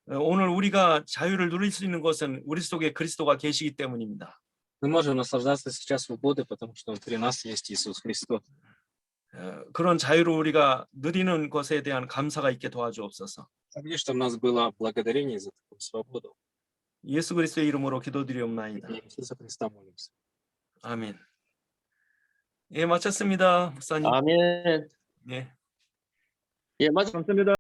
오늘 우리가 자유를 누릴 수 있는 것은 우리 속에 그리스도가 계시기 때문입니다. Мы можем наслаждаться сейчас свободой, потому что внутри нас есть Иисус Христос. 그런 자유를 우리가 누리는 것에 대한 감사가 있게 도와주옵소서. Помни, что у нас было благодарение за такую свободу. 예수 그리스도의 이름으로 기도드리옵나이다. И Иисуса Христа молимся. 아멘. 예, 마쳤습니다, 목사님. 아멘. 예. 예, 맞습니다.